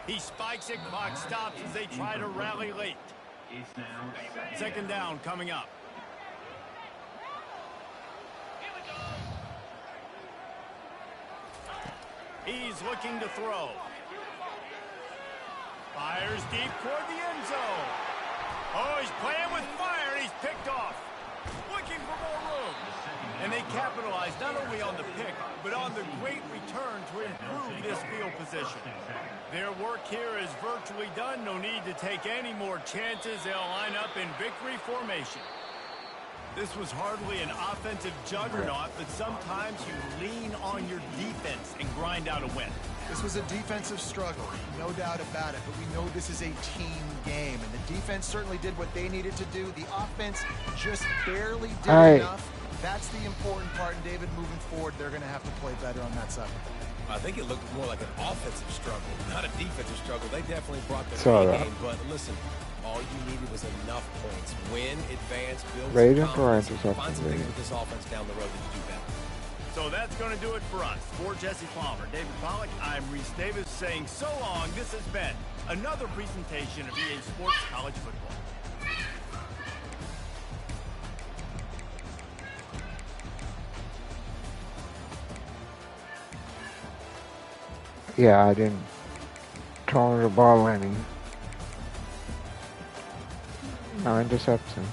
He spikes it, clock stops as they try to rally late. 2nd down coming up. He's looking to throw. Fires deep toward the end zone. Oh, he's playing with fire, and he's picked off. Looking for more room. And they capitalize not only on the pick, but on the great return to improve this field position. Their work here is virtually done. No need to take any more chances. They'll line up in victory formation. This was hardly an offensive juggernaut, but sometimes you lean on your defense and grind out a win. This was a defensive struggle, no doubt about it, but we know this is a team game, and the defense certainly did what they needed to do. The offense just barely did enough. That's the important part, and David, moving forward, they're going to have to play better on that side. I think it looked more like an offensive struggle, not a defensive struggle. They definitely brought their A game, but listen, all you needed was enough points. Win, advance, build some confidence, find some things with this offense down the road that you do better. So that's going to do it for us. For Jesse Palmer, David Pollack, I'm Reese Davis saying so long. This has been another presentation of EA Sports College Football. Yeah, I didn't throw the ball any. No interception.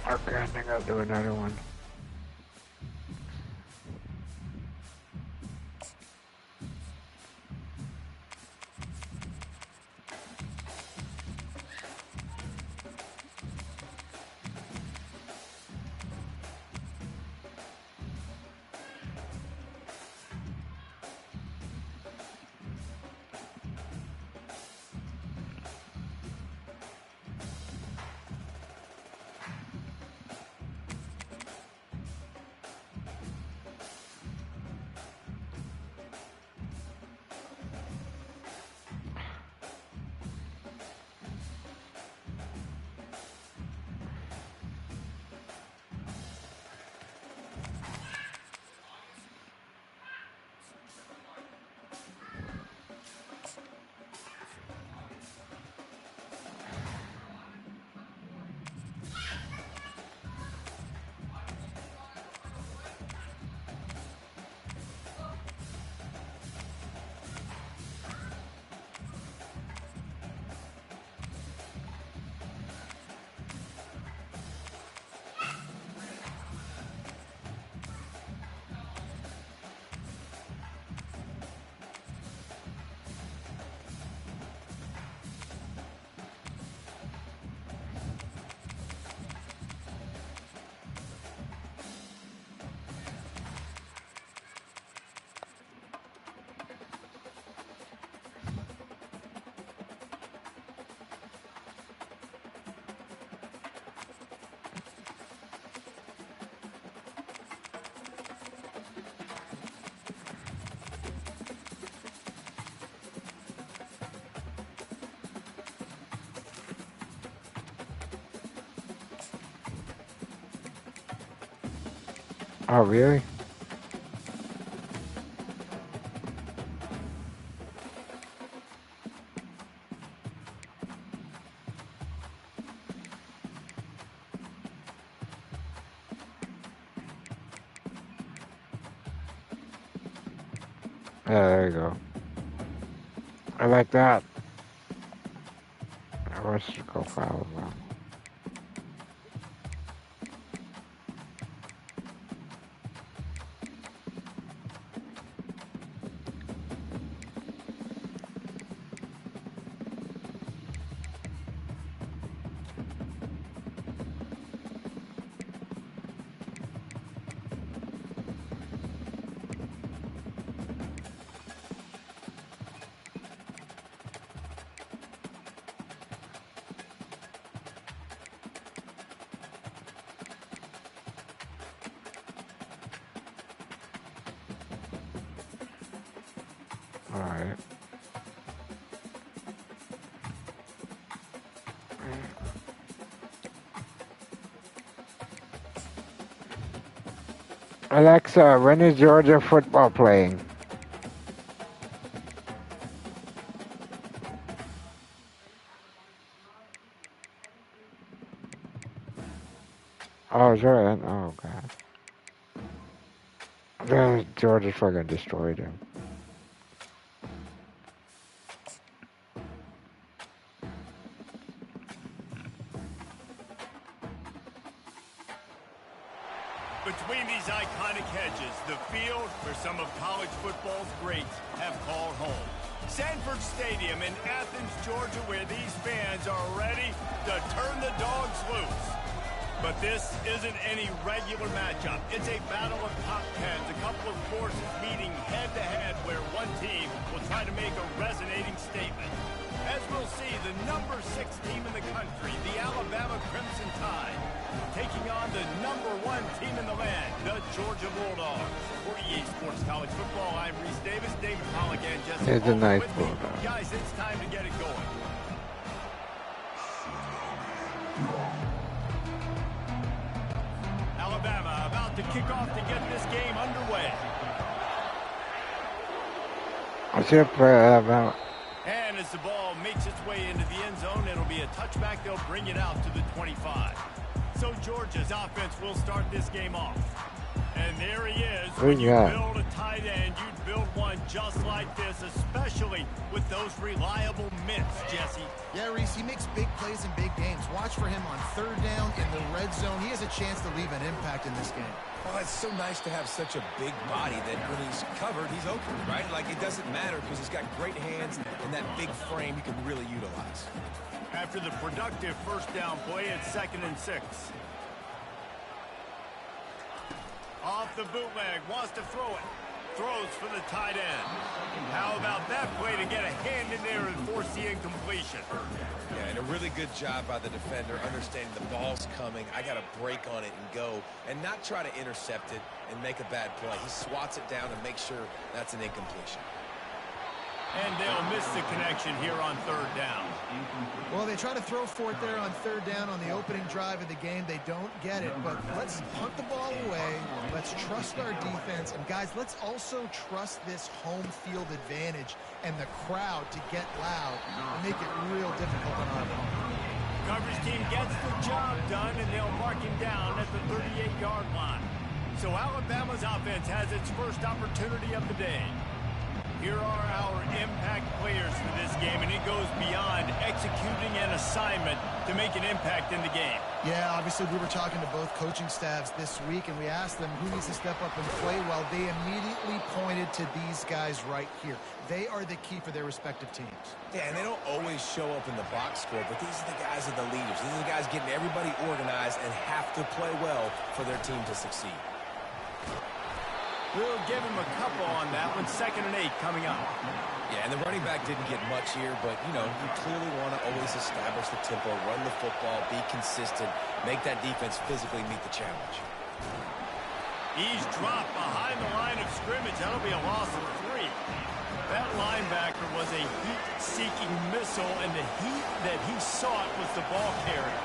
Okay, I think I'll do another one. Oh, really? Yeah, there you go. I like that. I wish to go for Alabama. Alright. Alexa, when is Georgia football playing? Oh, sure. Oh, God. Georgia fucking destroyed him. Between these iconic hedges, the field where some of college football's greats have called home. Sanford Stadium in Athens, Georgia, where these fans are ready to turn the dogs loose. But this isn't any regular matchup. It's a battle of top tens, a couple of forces meeting head-to-head where one team will try to make a resonating statement. As we'll see, the number 6 team in the country, the Alabama Crimson Tide, taking on the number 1 team in the land, the Georgia Bulldogs. For EA Sports College Football, I'm Reese Davis, David Pollock, and Jesse It's a Palmer nice with me. Bulldog. Guys, it's time to get it going. Alabama about to kick off to get this game underway. I should play Alabama. And as the ball makes its way into the end zone, it'll be a touchback. They'll bring it out to the 25. So Georgia's offense will start this game off. And there he is. When you build a tight end, you'd build one just like this, especially with those reliable mitts, Jesse. Yeah, Reese, he makes big plays in big games. Watch for him on 3rd down in the red zone. He has a chance to leave an impact in this game. Well, it's so nice to have such a big body that when he's covered, he's open, right? Like, it doesn't matter because he's got great hands and that big frame you can really utilize. After the productive first down play, it's 2nd and 6. Off the bootleg, wants to throw it. Throws for the tight end. How about that play to get a hand in there and force the incompletion? Yeah, and a really good job by the defender, understanding the ball's coming. I got to break on it and go, and not try to intercept it and make a bad play. He swats it down and makes sure that's an incompletion. And they'll miss the connection here on 3rd down. Well, they try to throw for it there on 3rd down on the opening drive of the game. They don't get it, but let's punt the ball away. Let's trust our defense. And, guys, let's also trust this home field advantage and the crowd to get loud and make it real difficult on our opponent. Coverage team gets the job done, and they'll mark him down at the 38-yard line. So Alabama's offense has its first opportunity of the day. Here are our impact players for this game, and it goes beyond executing an assignment to make an impact in the game. Yeah, obviously we were talking to both coaching staffs this week, and we asked them who needs to step up and play well. They immediately pointed to these guys right here. They are the key for their respective teams. Yeah, and they don't always show up in the box score, but these are the guys that are the leaders. These are the guys getting everybody organized and have to play well for their team to succeed. We'll give him a couple on that one. 2nd and 8 coming up. Yeah, and the running back didn't get much here, but, you know, you clearly want to always establish the tempo, run the football, be consistent, make that defense physically meet the challenge. He's dropped behind the line of scrimmage. That'll be a loss of 3. That linebacker was a heat-seeking missile, and the heat that he sought was the ball carrier.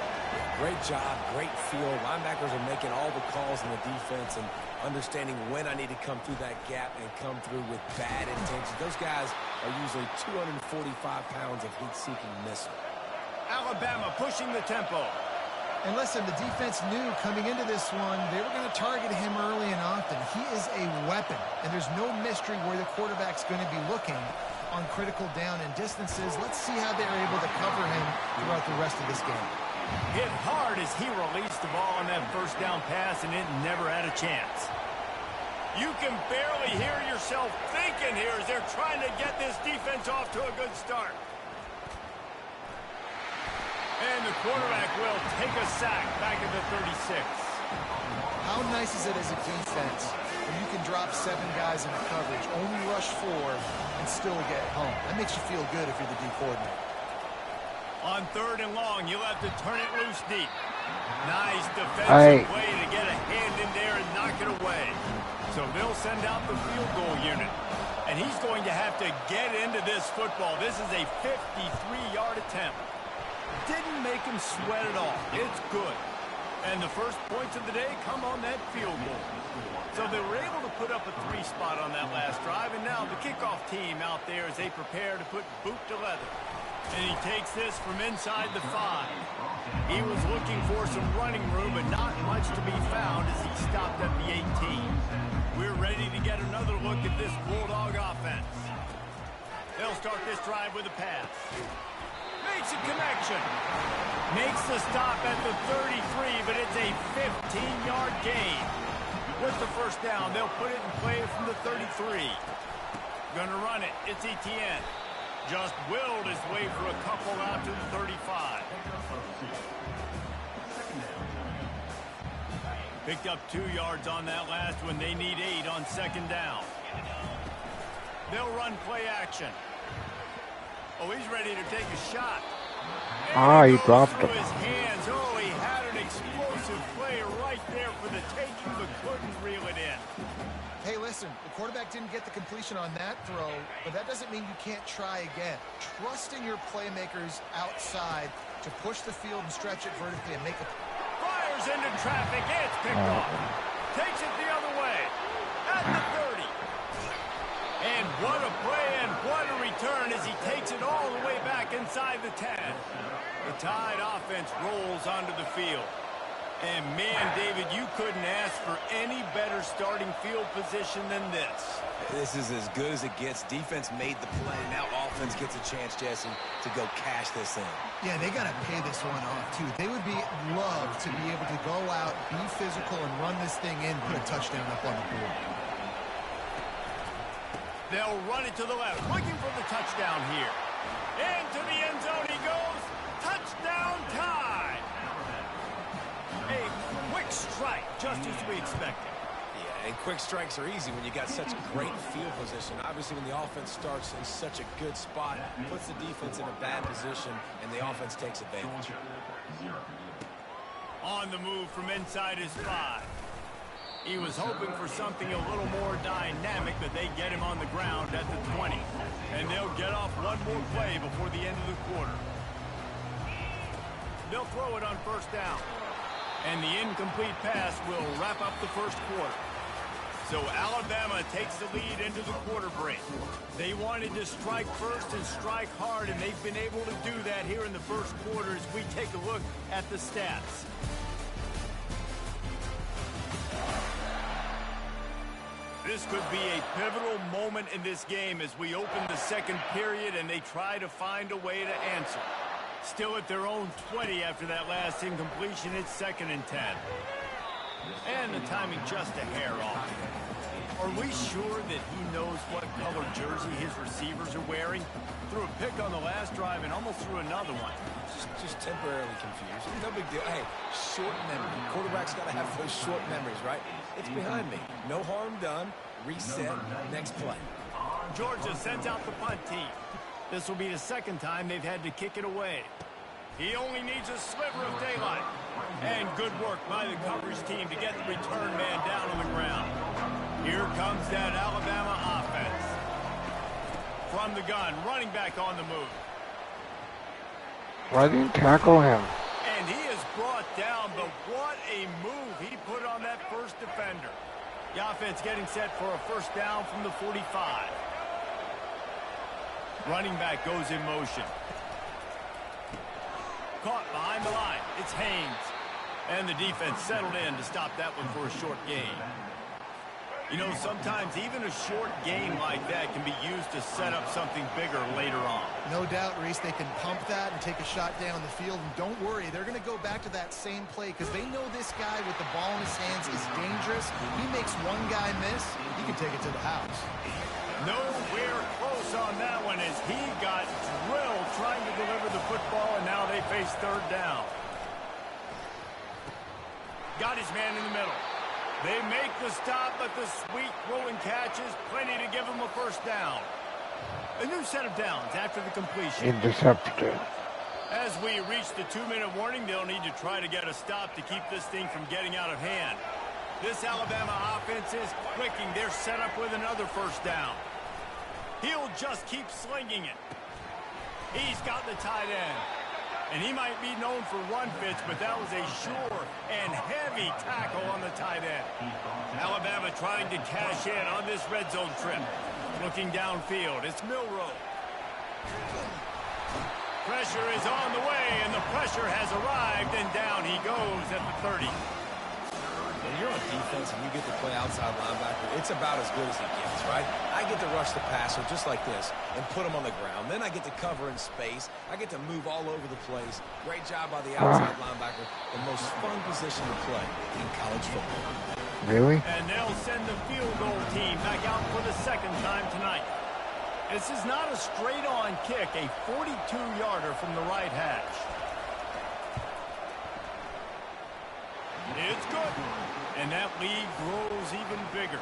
Great job, great feel. Linebackers are making all the calls in the defense and understanding when I need to come through that gap and come through with bad intentions. Those guys are usually 245 pounds of heat-seeking missile. Alabama pushing the tempo. And listen, the defense knew coming into this one, they were going to target him early and often. He is a weapon, and there's no mystery where the quarterback's going to be looking on critical down and distances. Let's see how they're able to cover him throughout the rest of this game. Hit hard as he released the ball on that first down pass, and it never had a chance. You can barely hear yourself thinking here as they're trying to get this defense off to a good start. And the quarterback will take a sack back at the 36. How nice is it as a defense when you can drop 7 guys in coverage, only rush 4, and still get home? That makes you feel good if you're the D coordinator. On 3rd and long, you'll have to turn it loose deep. Nice defensive play to get a hand in there and knock it away. So they'll send out the field goal unit. And he's going to have to get into this football. This is a 53-yard attempt. Didn't make him sweat at all. It's good. And the first points of the day come on that field goal. So they were able to put up a 3 spot on that last drive. And now the kickoff team out there as they prepare to put boot to leather. And he takes this from inside the 5. He was looking for some running room, but not much to be found as he stopped at the 18. We're ready to get another look at this Bulldog offense. They'll start this drive with a pass. Makes a connection. Makes the stop at the 33, but it's a 15-yard gain. With the first down, they'll put it in play from the 33. Gonna run it. It's Etienne. Just willed his way for a couple out to the 35. Picked up 2 yards on that last one. They need 8 on 2nd down. They'll run play action. Oh, he's ready to take a shot. He dropped him. His hands. Oh, he had an explosive play right there for the taking, but couldn't reel it in. Hey, listen, the quarterback didn't get the completion on that throw, but that doesn't mean you can't try again. Trust in your playmakers outside to push the field and stretch it vertically and make a... Fires into traffic. It's picked off. Takes it the other way. At the 30. And what a play and what a return as he takes it all the way back inside the 10. The Tide offense rolls onto the field. And, man, David, you couldn't ask for any better starting field position than this. This is as good as it gets. Defense made the play. Now offense gets a chance, Jesse, to go cash this in. Yeah, they got to pay this one off, too. They would love to be able to go out, be physical, and run this thing in, put a touchdown up on the board. They'll run it to the left, looking for the touchdown here. Into the end zone he goes. Touchdown Tide. A quick strike, just as we expected. Yeah, and quick strikes are easy when you got such great field position. Obviously, when the offense starts in such a good spot, puts the defense in a bad position, and the offense takes advantage. On the move from inside his 5. He was hoping for something a little more dynamic, but they get him on the ground at the 20. And they'll get off one more play before the end of the quarter. They'll throw it on 1st down. And the incomplete pass will wrap up the first quarter. So Alabama takes the lead into the quarter break. They wanted to strike first and strike hard, and they've been able to do that here in the first quarter as we take a look at the stats. This could be a pivotal moment in this game as we open the second period and they try to find a way to answer. Still at their own 20 after that last incompletion. It's 2nd and 10. And the timing just a hair off. Are we sure that he knows what color jersey his receivers are wearing? Threw a pick on the last drive and almost threw another one. Just temporarily confused. No big deal. Hey, short memory. Quarterback's got to have those short memories, right? It's behind me. No harm done. Reset. Next play. Georgia sends out the punt team. This will be the 2nd time they've had to kick it away. He only needs a sliver of daylight. And good work by the coverage team to get the return man down on the ground. Here comes that Alabama offense. From the gun, running back on the move. Why didn't you tackle him? And And he is brought down, but what a move he put on that first defender. The offense getting set for a first down from the 45. Running back goes in motion. Caught behind the line. It's Haynes. And the defense settled in to stop that one for a short gain. You know, sometimes even a short gain like that can be used to set up something bigger later on. No doubt, Reese, they can pump that and take a shot down the field. And don't worry, they're going to go back to that same play because they know this guy with the ball in his hands is dangerous. He makes one guy miss, he can take it to the house. Nowhere close on that one as he got drilled trying to deliver the football, and now they face third down. Got his man in the middle. They make the stop, but the sweet throwing catch is plenty to give him a first down. A new set of downs after the completion. Intercepted. As we reach the 2-minute warning, they'll need to try to get a stop to keep this thing from getting out of hand. This Alabama offense is clicking. They're set up with another first down. He'll just keep slinging it. He's got the tight end. And he might be known for run fits, but that was a sure and heavy tackle on the tight end. Alabama trying to cash in on this red zone trip. Looking downfield, it's Milroe. Pressure is on the way, and the pressure has arrived, and down he goes at the 30. When you're on defense and you get to play outside linebacker, it's about as good as it gets, right? I get to rush the passer just like this and put him on the ground. Then I get to cover in space. I get to move all over the place. Great job by the outside linebacker. The most fun position to play in college football. Really? And they'll send the field goal team back out for the second time tonight. This is not a straight-on kick, a 42-yarder from the right hash. It's good. And that lead grows even bigger.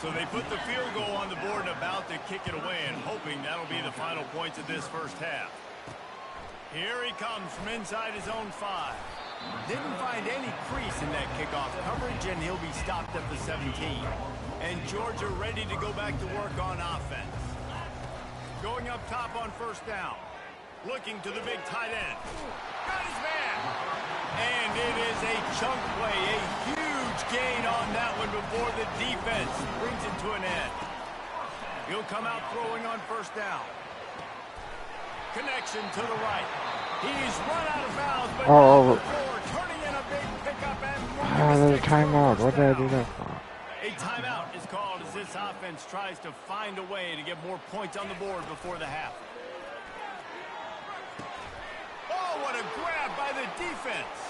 So they put the field goal on the board and about to kick it away and hoping that'll be the final points of this first half. Here he comes from inside his own 5. Didn't find any crease in that kickoff coverage, and he'll be stopped at the 17. And Georgia ready to go back to work on offense. Going up top on first down. Looking to the big tight end. Got his man. And it is a chunk play, a huge gain on that one before the defense brings it to an end. He'll come out throwing on first down. Connection to the right. He's run out of bounds, but turning in a big pickup and there's a timeout. What did I do that for? A timeout is called as this offense tries to find a way to get more points on the board before the half. Oh, what a grab by the defense.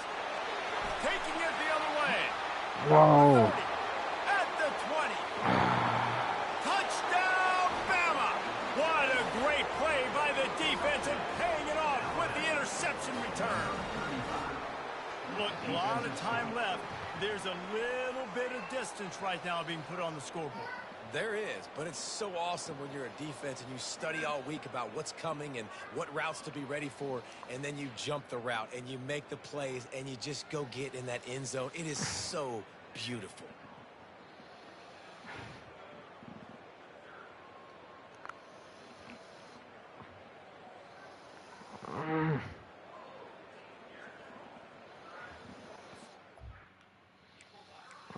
Taking it the other way. Whoa. At the 20. Touchdown, Bama. What a great play by the defense and paying it off with the interception return. Look, a lot of time left. There's a little bit of distance right now being put on the scoreboard. There is, but it's so awesome when you're a defense and you study all week about what's coming and what routes to be ready for, and then you jump the route and you make the plays and you just go get in that end zone. It is so beautiful.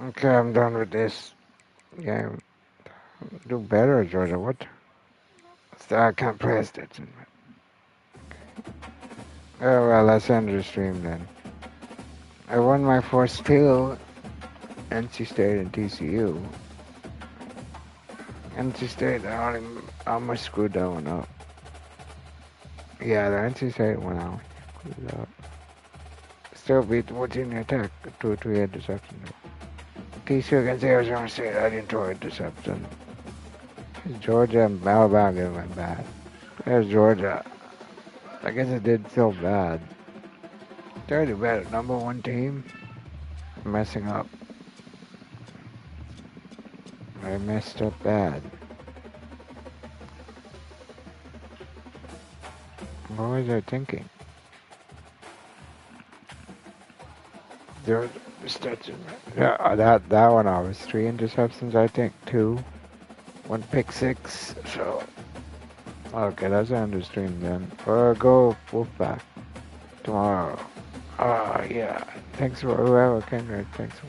Okay, I'm done with this game. Do better, Georgia. What? I can't play Stetson. Oh, well, let's end the stream then. I won my first two. NC State and TCU. NC State, I almost screwed that one up. Yeah, the NC State one out. Screwed up. Still beat Virginia Tech. 2-3 interception. TCU against Arizona State, I didn't throw interception. Georgia and Alabama went bad. There's Georgia. I guess it did feel bad. They're the better number one team. Messing up. I messed up bad. What was I thinking? There's yeah, that one I was 3 interceptions, I think, 2. 1 pick 6, so okay, that's the end of the stream then. Or go Wolfpack tomorrow. Yeah. Thanks for whoever can. Thanks for